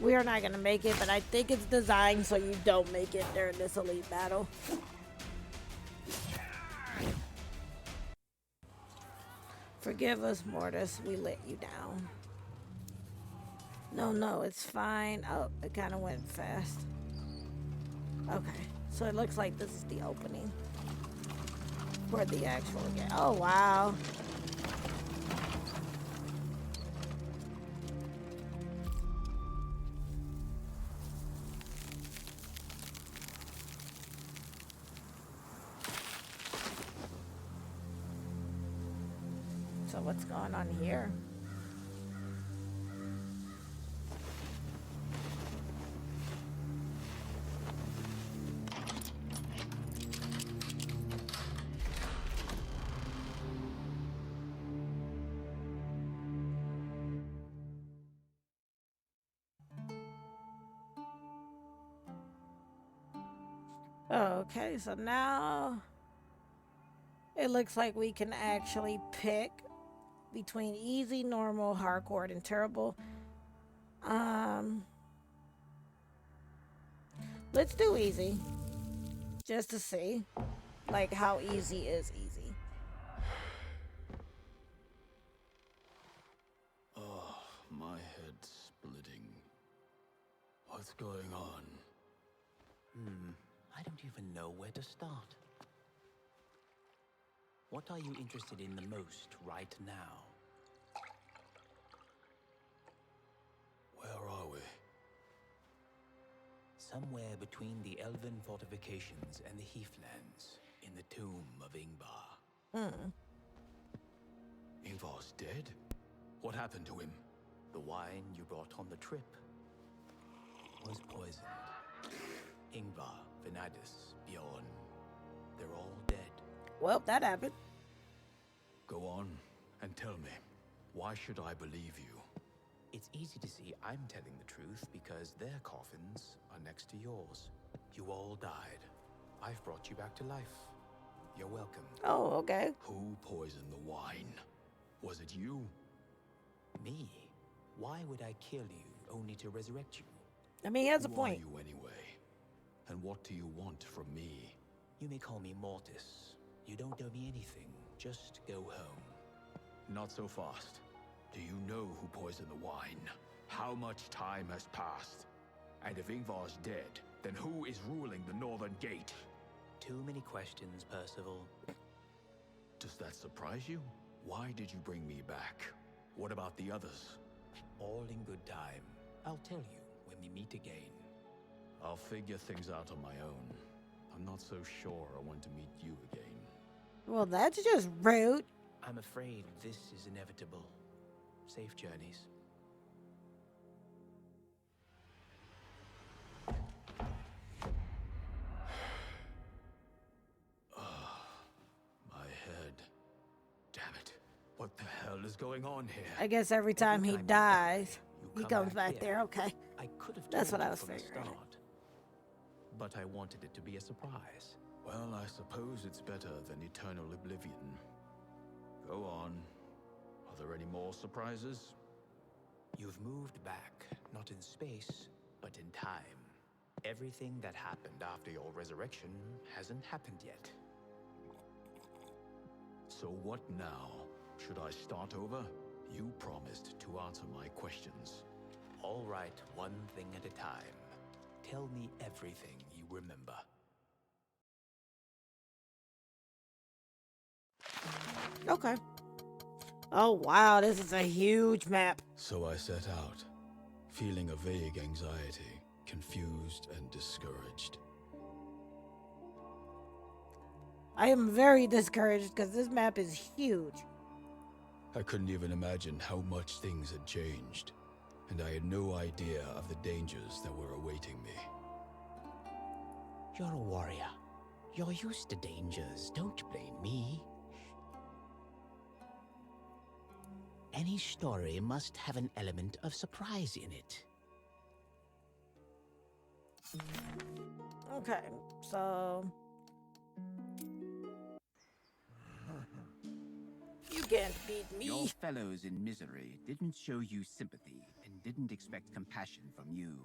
We are not gonna make it, but I think it's designed so you don't make it during this elite battle. Forgive us, Mortis, we let you down. No, it's fine. Oh, it kind of went fast. Okay, so it looks like this is the opening for the actual game. Oh, wow. So what's going on here? Okay, so now it looks like we can actually pick between easy, normal, hardcore, and terrible. Um, let's do easy, just to see, like, how easy is easy. Oh, my head's splitting. What's going on? I don't even know where to start. What are you interested in the most right now? Where are we? Somewhere between the elven fortifications and the heathlands, in the tomb of Ingvar. Ingvar's dead? What happened to him? The wine you brought on the trip was poisoned. Ingvar, Venadis, Bjorn, they're all dead. Well, that happened. Go on and tell me, why should I believe you? It's easy to see I'm telling the truth because their coffins are next to yours. You all died. I've brought you back to life. You're welcome. Oh, okay. Who poisoned the wine? Was it you? Me? Why would I kill you only to resurrect you? I mean, he has a Who point. are you anyway? And what do you want from me? You may call me Mortis. You don't owe me anything. Just go home. Not so fast. Do you know who poisoned the wine? How much time has passed? And if Ingvar's dead, then who is ruling the Northern Gate? Too many questions, Percival. Does that surprise you? Why did you bring me back? What about the others? All in good time. I'll tell you when we meet again. I'll figure things out on my own. I'm not so sure I want to meet you again. Well, that's just rude. I'm afraid this is inevitable. Safe journeys. My head. Damn it. What the hell is going on here? I guess every time he dies, he comes back there. Okay. I could have That's told what I you was from the figuring. start, but I wanted it to be a surprise. Well, I suppose it's better than eternal oblivion. Go on. Are there any more surprises? You've moved back, not in space, but in time. Everything that happened after your resurrection hasn't happened yet. So what now? Should I start over? You promised to answer my questions. All right, one thing at a time. Tell me everything you remember. Okay. Oh, wow. This is a huge map. So I set out, feeling a vague anxiety, confused and discouraged. I am very discouraged because this map is huge. I couldn't even imagine how much things had changed, and I had no idea of the dangers that were awaiting me. You're a warrior. You're used to dangers. Don't blame me. Any story must have an element of surprise in it. Okay, so you can't beat me. Your fellows in misery didn't show you sympathy and didn't expect compassion from you.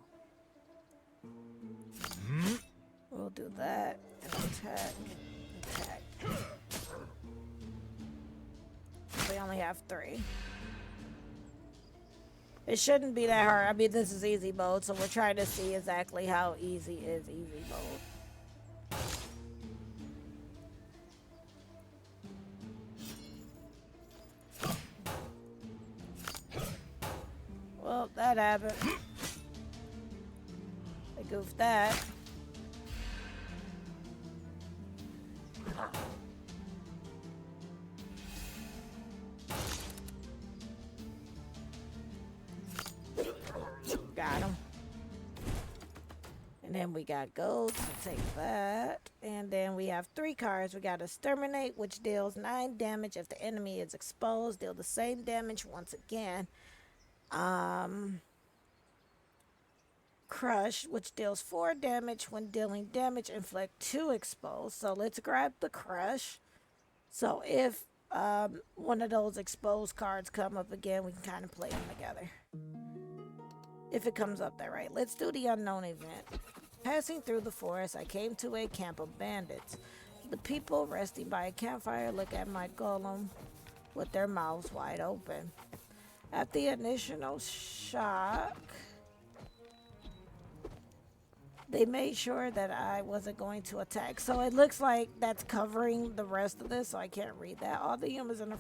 We'll do that and attack. Attack. We only have 3. It shouldn't be that hard. I mean, this is easy mode, so we're trying to see exactly how easy is easy mode. Well, that happened. I goofed that. Got him. And then we got gold, so take that. And then we have 3 cards. We got Exterminate, which deals 9 damage if the enemy is exposed. Deal the same damage once again. Crush, which deals 4 damage when dealing damage, inflict 2 exposed. So let's grab the Crush. So if one of those exposed cards come up again, we can kind of play them together. If it comes up there, right? Let's do the unknown event. Passing through the forest, I came to a camp of bandits. The people resting by a campfire look at my golem with their mouths wide open. At the initial shock, they made sure that I wasn't going to attack. So it looks like that's covering the rest of this, so I can't read that. All the humans in the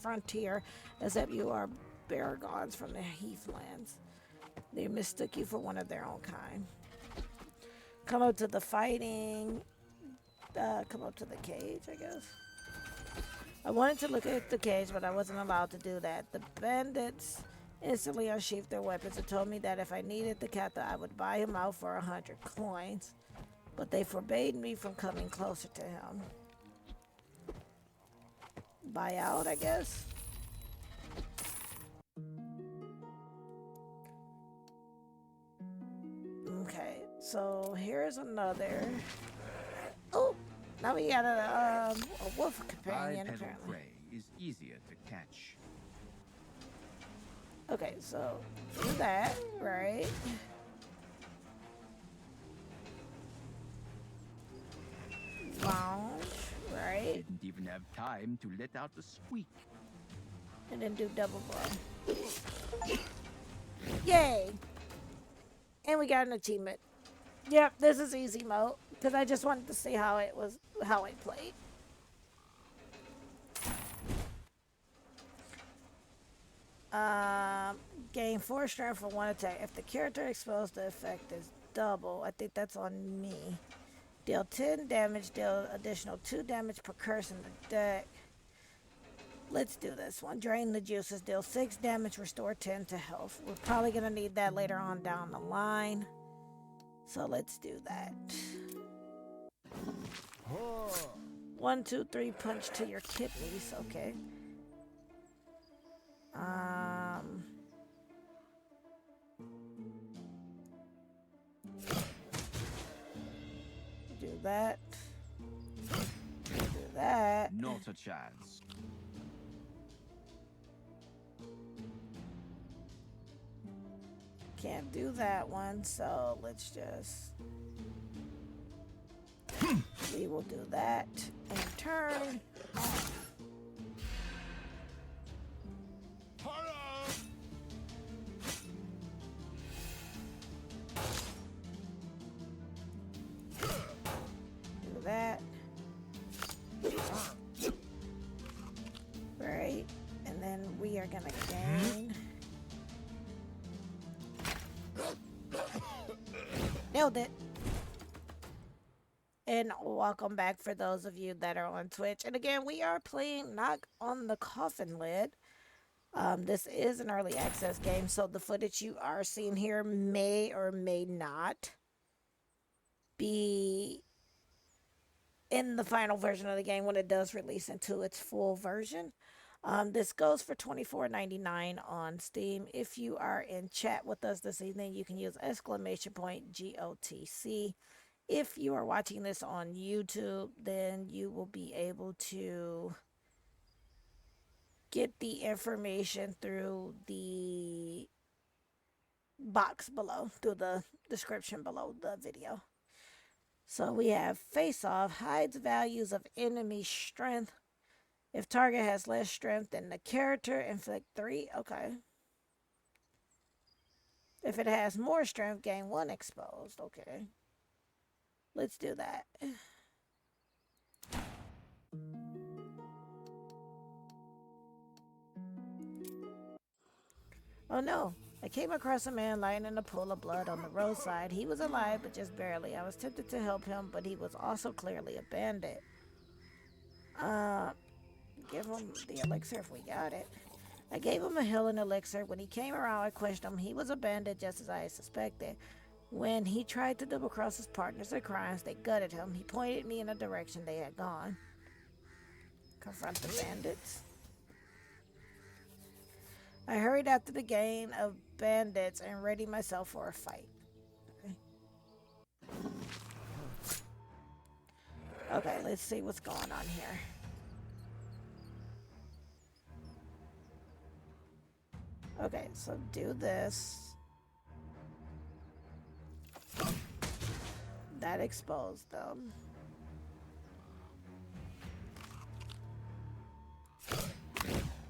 frontier, except you, are Baragons from the Heathlands. They mistook you for one of their own kind. Come up to the fighting. Come up to the cage, I guess. I wanted to look at the cage, but I wasn't allowed to do that. The bandits instantly unsheathed their weapons and told me that if I needed the captain, I would buy him out for 100 coins. But they forbade me from coming closer to him. Buy out, I guess. Okay, so here's another. Oh, now we got a wolf companion, Bipedal apparently. prey is easier to catch. Okay, so do that, right? Launch, right? Didn't even have time to let out the squeak. And then do double blow. Yay! And we got an achievement. Yep, this is easy mode because I just wanted to see how it played. Gain 4 strength for 1 attack. If the character exposed, the effect is double. I think that's on me. Deal 10 damage. Deal additional 2 damage per curse in the deck. Let's do this one. Drain the juices. Deal 6 damage. Restore 10 to health. We're probably going to need that later on down the line. So let's do that. 1, 2, 3. Punch to your kidneys. Okay. Do that. Do that. Not a chance. Can't do that one, so let's just. We will do that in turn. Do that. Right, and then we are gonna gain. Nailed it. And welcome back for those of you that are on Twitch. And again, we are playing Knock on the Coffin Lid. This is an early access game, so the footage you are seeing here may or may not be in the final version of the game when it does release into its full version. This goes for $24.99 on Steam. If you are in chat with us this evening, you can use !GOTC. If you are watching this on YouTube, then you will be able to get the information through the box below, through the description below the video. So we have Face Off, hides values of enemy strength. If target has less strength than the character, inflict 3. Okay. If it has more strength, gain 1 exposed. Okay. Let's do that. Oh no. I came across a man lying in a pool of blood on the roadside. He was alive, but just barely. I was tempted to help him, but he was also clearly a bandit. Give him the elixir if we got it. I gave him a healing elixir. When he came around, I questioned him. He was a bandit, just as I suspected. When he tried to double cross his partners in crimes, they gutted him. He pointed me in a direction they had gone. Confront the bandits. I hurried after the gang of bandits and readied myself for a fight. Okay, let's see what's going on here. Okay, so do this. That exposed them.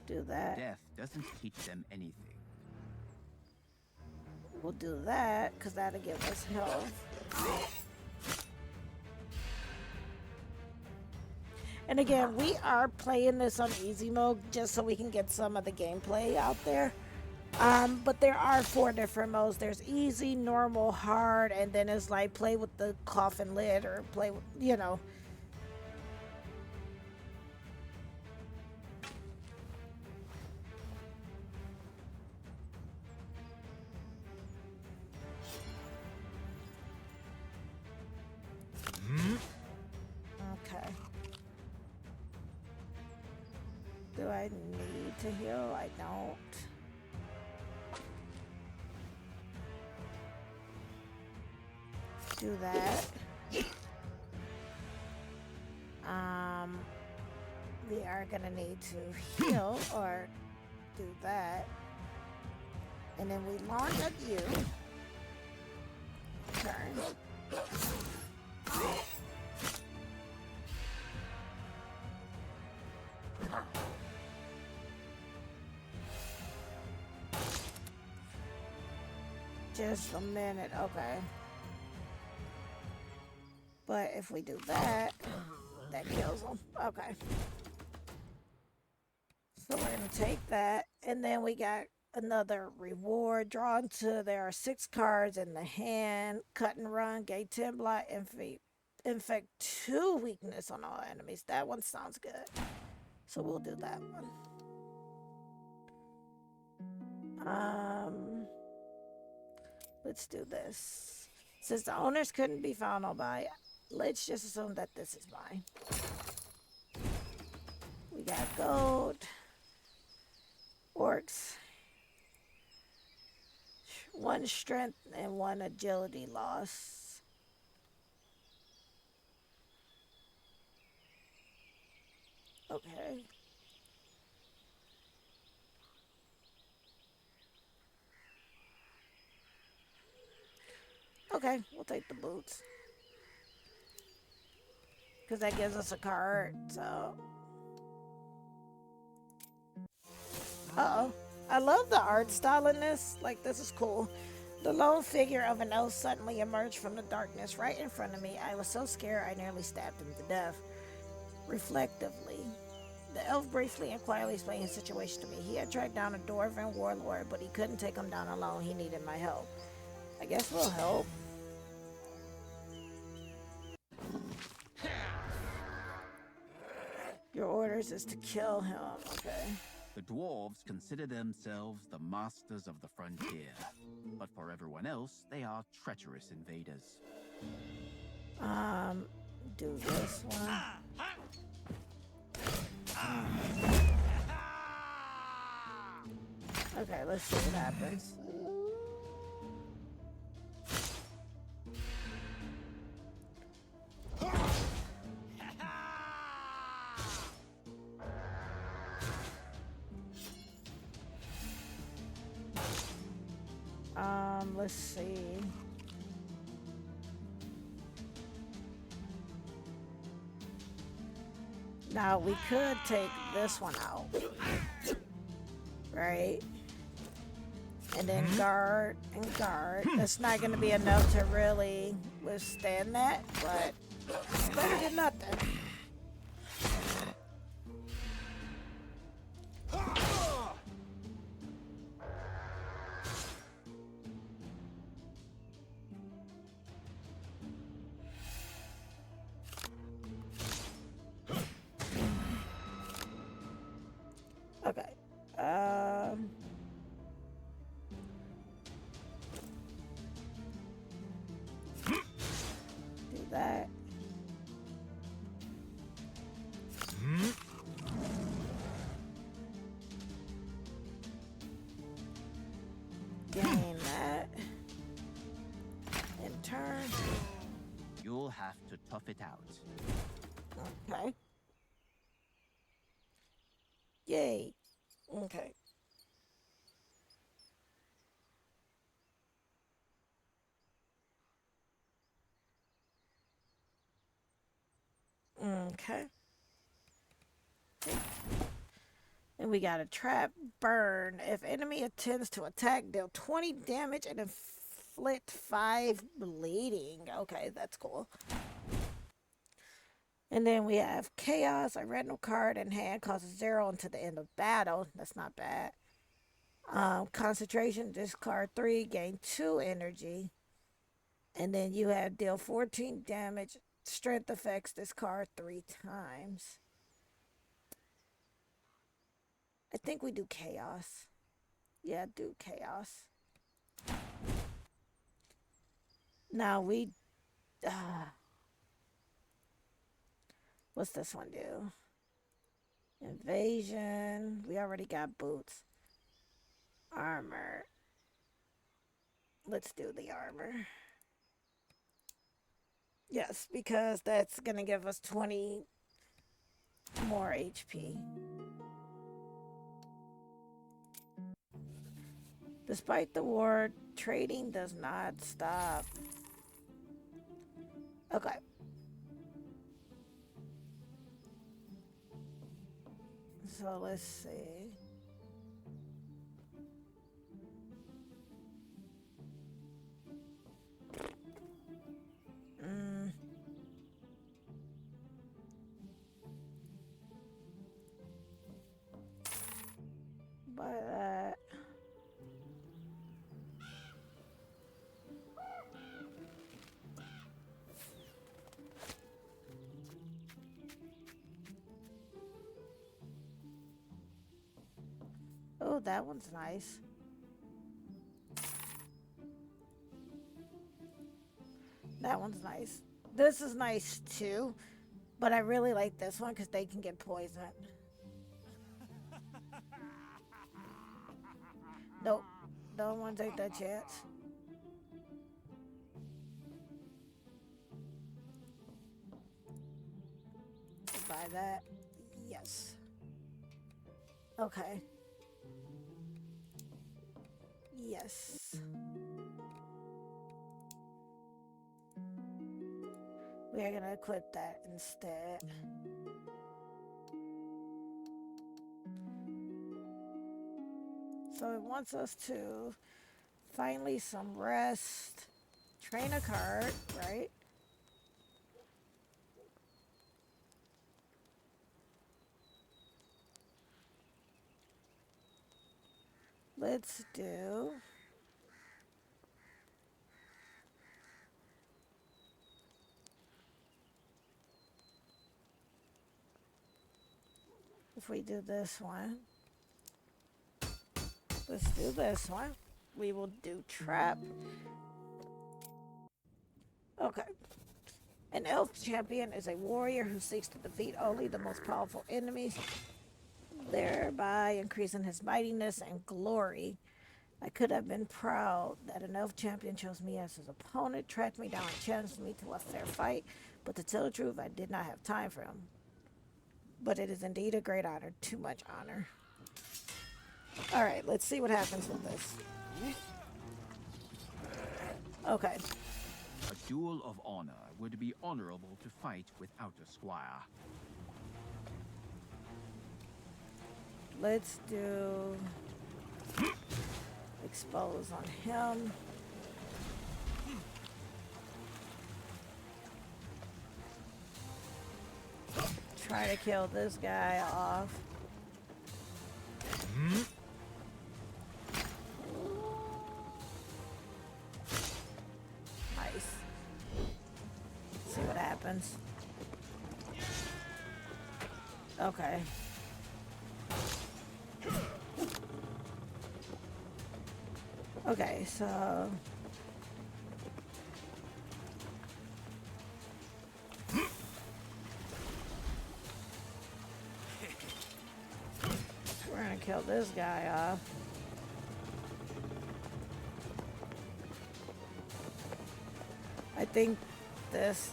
Do that. Death doesn't teach them anything. We'll do that, because that'll give us health. And again, we are playing this on easy mode just so we can get some of the gameplay out there. But there are 4 different modes. There's easy, normal, hard, and then it's like play with the coffin lid or play with, you know. Okay. Do I need to heal? I don't. Do that. We are gonna need to heal or do that. And then we launch at you. Turn. Just a minute, okay. But if we do that, that kills them. Okay. So we're gonna take that, and then we got another reward drawn to. There are 6 cards in the hand. Cut and run, gain 10 block, infect 2 weakness on all enemies. That one sounds good. So we'll do that one. Let's do this. Since the owners couldn't be found on by, let's just assume that this is mine. We got gold, orcs, 1 strength and 1 agility loss. Okay. Okay, we'll take the boots. Because that gives us a card, so. Uh-oh. I love the art style in this. Like, this is cool. The lone figure of an elf suddenly emerged from the darkness right in front of me. I was so scared I nearly stabbed him to death. Reflectively, the elf briefly and quietly explained his situation to me. He had tracked down a dwarven warlord, but he couldn't take him down alone. He needed my help. I guess we'll help. Your orders is to kill him, okay. The dwarves consider themselves the masters of the frontier, but for everyone else, they are treacherous invaders. Do this one. Okay, let's see what happens. Let's see. Now we could take this one out, right? And then guard and guard. That's not going to be enough to really withstand that, but it's better than nothing. Okay. Do that. Okay. Yay. Okay. Okay. And we got a trap burn. If enemy attempts to attack, deal 20 damage and inflict 5 bleeding. Okay, that's cool. And then we have chaos. A random card in hand causes 0 until the end of battle. That's not bad. Concentration, discard 3, gain 2 energy. And then you have deal 14 damage. Strength effects, discard 3 times. I think we do chaos. Yeah, do chaos. Now we... what's this one do? Invasion. We already got boots. Armor. Let's do the armor. Yes, because that's going to give us 20 more HP. Despite the war, trading does not stop. Okay. So let's see. But oh, that one's nice. That one's nice. This is nice too, but I really like this one because they can get poisoned. Nope, don't want to take that chance. Buy that. Yes. Okay. Yes. We are gonna equip that instead. So it wants us to finally some rest, train a card, right? Let's do if we do this one. Let's do this one. We will do trap. Okay. An elf champion is a warrior who seeks to defeat only the most powerful enemies, thereby increasing his mightiness and glory. I could have been proud that an elf champion chose me as his opponent, tracked me down and challenged me to a fair fight, but to tell the truth, I did not have time for him. But it is indeed a great honor, too much honor. Alright, let's see what happens with this. Okay. A duel of honor would be honorable to fight without a squire. Let's do expose on him. Try to kill this guy off. Nice. See what happens. Okay. Okay, so we're gonna kill this guy off. I think this,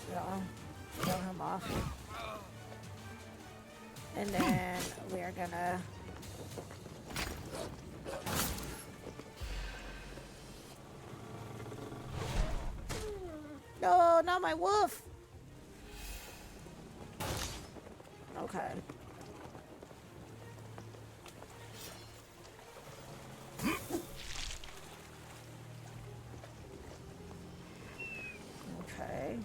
kill him off. And then we're gonna no, not my wolf. Okay. Okay.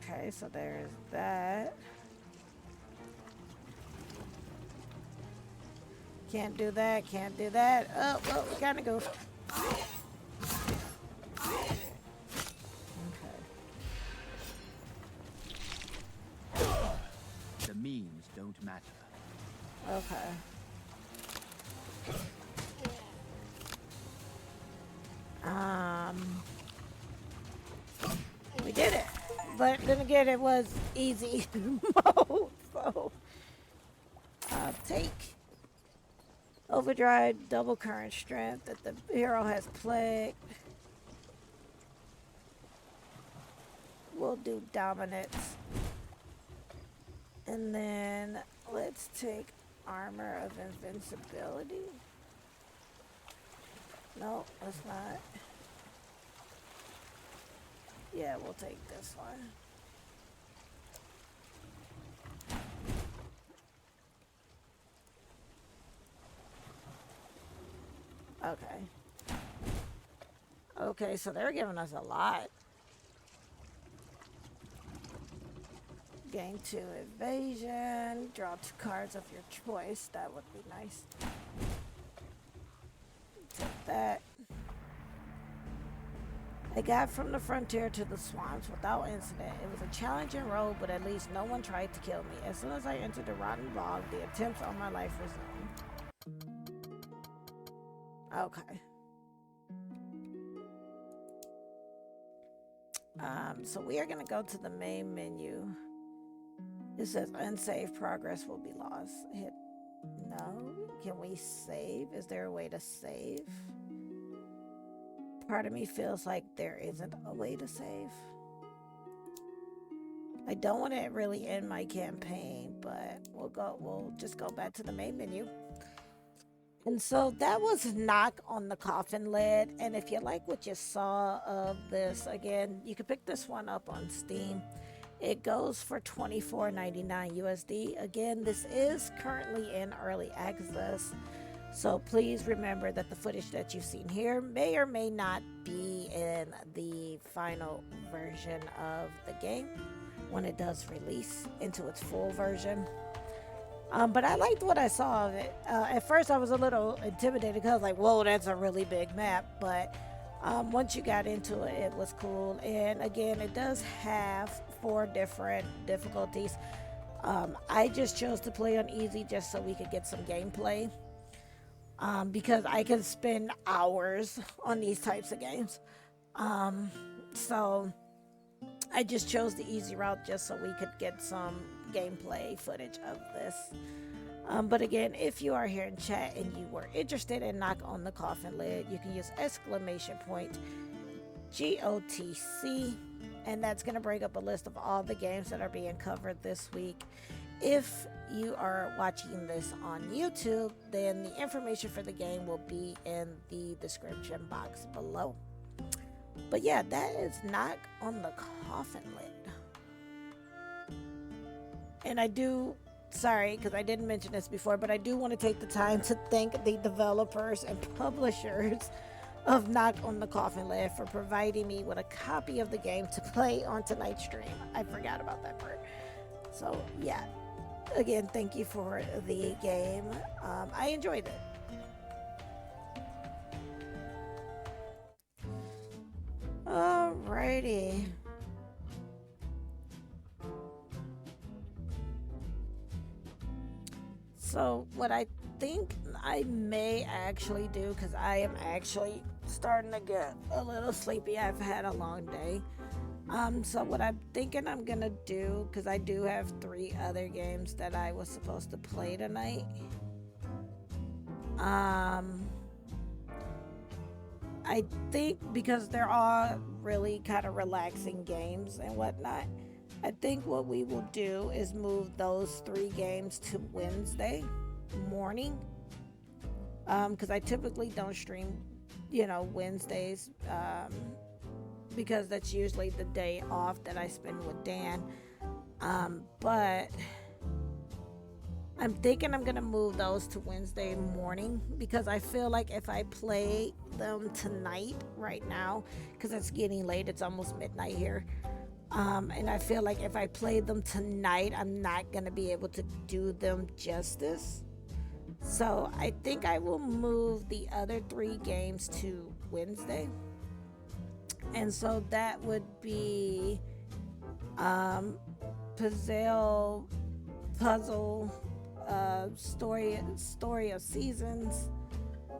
Okay, so there's that. Can't do that, can't do that. Oh, well, we gotta go. Okay. The means don't matter. Okay. We did it. But then again, it was easy mode, so take overdrive, double current strength that the hero has plague. We'll do dominance. And then let's take armor of invincibility. No, that's not. Yeah, we'll take this one. Okay. Okay, so they're giving us a lot. Gain 2 evasion. Draw 2 cards of your choice. That would be nice. Take that. I got from the frontier to the swamps without incident. It was a challenging road, but at least no one tried to kill me. As soon as I entered the rotten bog, the attempts on my life resumed. Okay. So we are going to go to the main menu. It says unsaved progress will be lost. Hit no. Can we save? Is there a way to save? Part of me feels like there isn't a way to save. I don't want to really end my campaign, but we'll just go back to the main menu. And so that was Knock on the Coffin lid. And if you like what you saw of this, again, you can pick this one up on Steam. It goes for $24.99 USD. Again, this is currently in early access. So please remember that the footage that you've seen here may or may not be in the final version of the game when it does release into its full version. But I liked what I saw of it. At first I was a little intimidated because I was like, whoa, that's a really big map. But once you got into it, it was cool. And again, it does have 4 different difficulties. I just chose to play on easy just so we could get some gameplay. Because I can spend hours on these types of games. So I just chose the easy route just so we could get some gameplay footage of this. But again, if you are here in chat and you were interested in Knock on the Coffin lid, you can use !GOTC, and that's going to bring up a list of all the games that are being covered this week. If you are watching this on YouTube, then the information for the game will be in the description box below. But yeah, that is Knock on the Coffin lid. And I do, sorry, because I didn't mention this before, but I do want to take the time to thank the developers and publishers of Knock on the Coffin lid for providing me with a copy of the game to play on tonight's stream. I forgot about that part. So yeah, again, thank you for the game. I enjoyed it. Alrighty. So what I think I may actually do, because I am actually starting to get a little sleepy. I've had a long day. So what I'm thinking I'm gonna do, because I do have 3 other games that I was supposed to play tonight. I I think because they're all really kind of relaxing games and whatnot, I think what we will do is move those 3 games to Wednesday morning. Because I typically don't stream, Wednesdays, because that's usually the day off that I spend with Dan. But I'm thinking I'm gonna move those to Wednesday morning, because I feel like if I play them tonight, right now, because it's getting late, it's almost midnight here. And I feel like if I play them tonight, I'm not gonna be able to do them justice. So I think I will move the other 3 games to Wednesday. And so that would be Puzzle, Story of Seasons,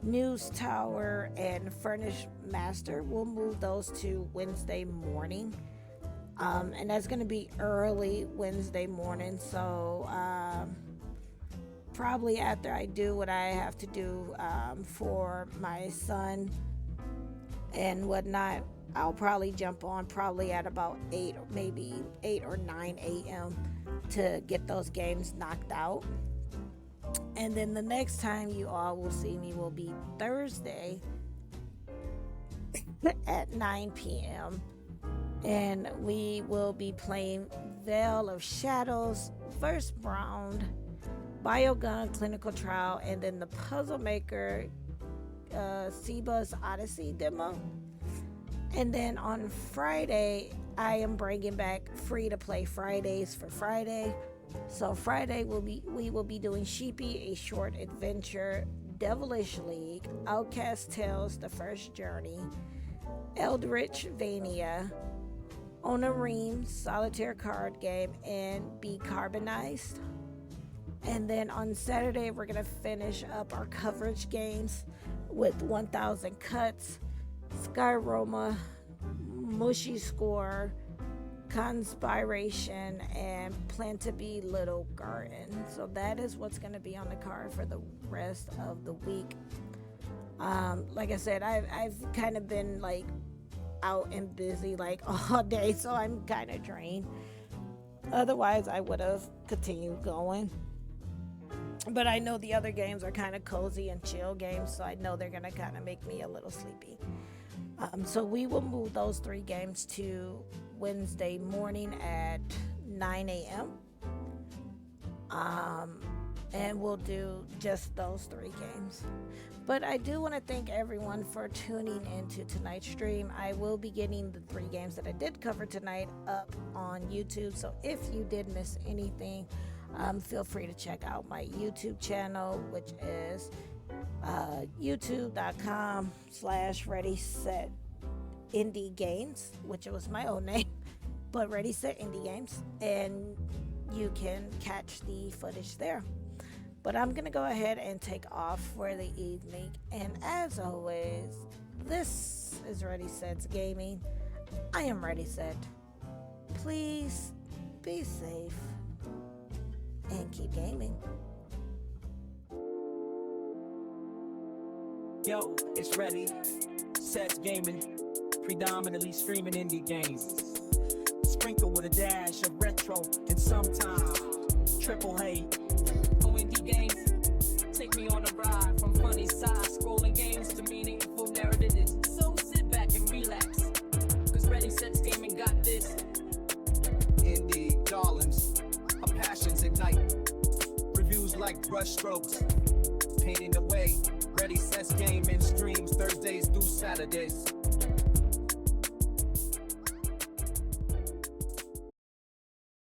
News Tower, and Furnished Master. We'll move those to Wednesday morning. And that's going to be early Wednesday morning. So probably after I do what I have to do for my son and whatnot, I'll probably jump on probably at about 8 or 9 a.m. to get those games knocked out. And then the next time you all will see me will be Thursday at 9 p.m. And we will be playing Veil of Shadows, First Round, Biogun Clinical Trial, and then the Puzzle Maker Seba's Odyssey demo. And then on Friday, I am bringing back free to play Fridays for Friday. So Friday we will be doing Sheepy, A Short Adventure, Devilish League, Outcast Tales, The First Journey, Eldritch Vania, Onareem, Solitaire Card Game, and Be Carbonized. And then on Saturday, we're going to finish up our coverage games with 1000 Cuts, Skyroma, Mushy Score, Conspiration, and Plan to Be Little Garden. So that is what's going to be on the card for the rest of the week. Like I said, I've kind of been like out and busy like all day, so I'm kind of drained. Otherwise, I would have continued going. But I know the other games are kind of cozy and chill games, so I know they're going to kind of make me a little sleepy. So we will move those 3 games to Wednesday morning at 9 a.m. And we'll do just those 3 games. But I do want to thank everyone for tuning into tonight's stream. I will be getting the 3 games that I did cover tonight up on YouTube. So if you did miss anything, feel free to check out my YouTube channel, which is youtube.com/ReadySetIndieGames, which was my own name, but Ready Set Indie Games, and you can catch the footage there. But I'm gonna go ahead and take off for the evening, and as always, this is Ready Set's Gaming. I am Ready Set. Please be safe and keep gaming. Yo, it's Ready Set Gaming, predominantly streaming indie games, sprinkled with a dash of retro and sometimes triple A. Oh, indie games, take me on a ride from funny side scrolling games to meaningful narratives. So sit back and relax, cause Ready Set Gaming got this. Indie darlings, our passions ignite. Reviews like brush strokes, painting the way. Ready Set Gaming streams Thursdays through Saturdays.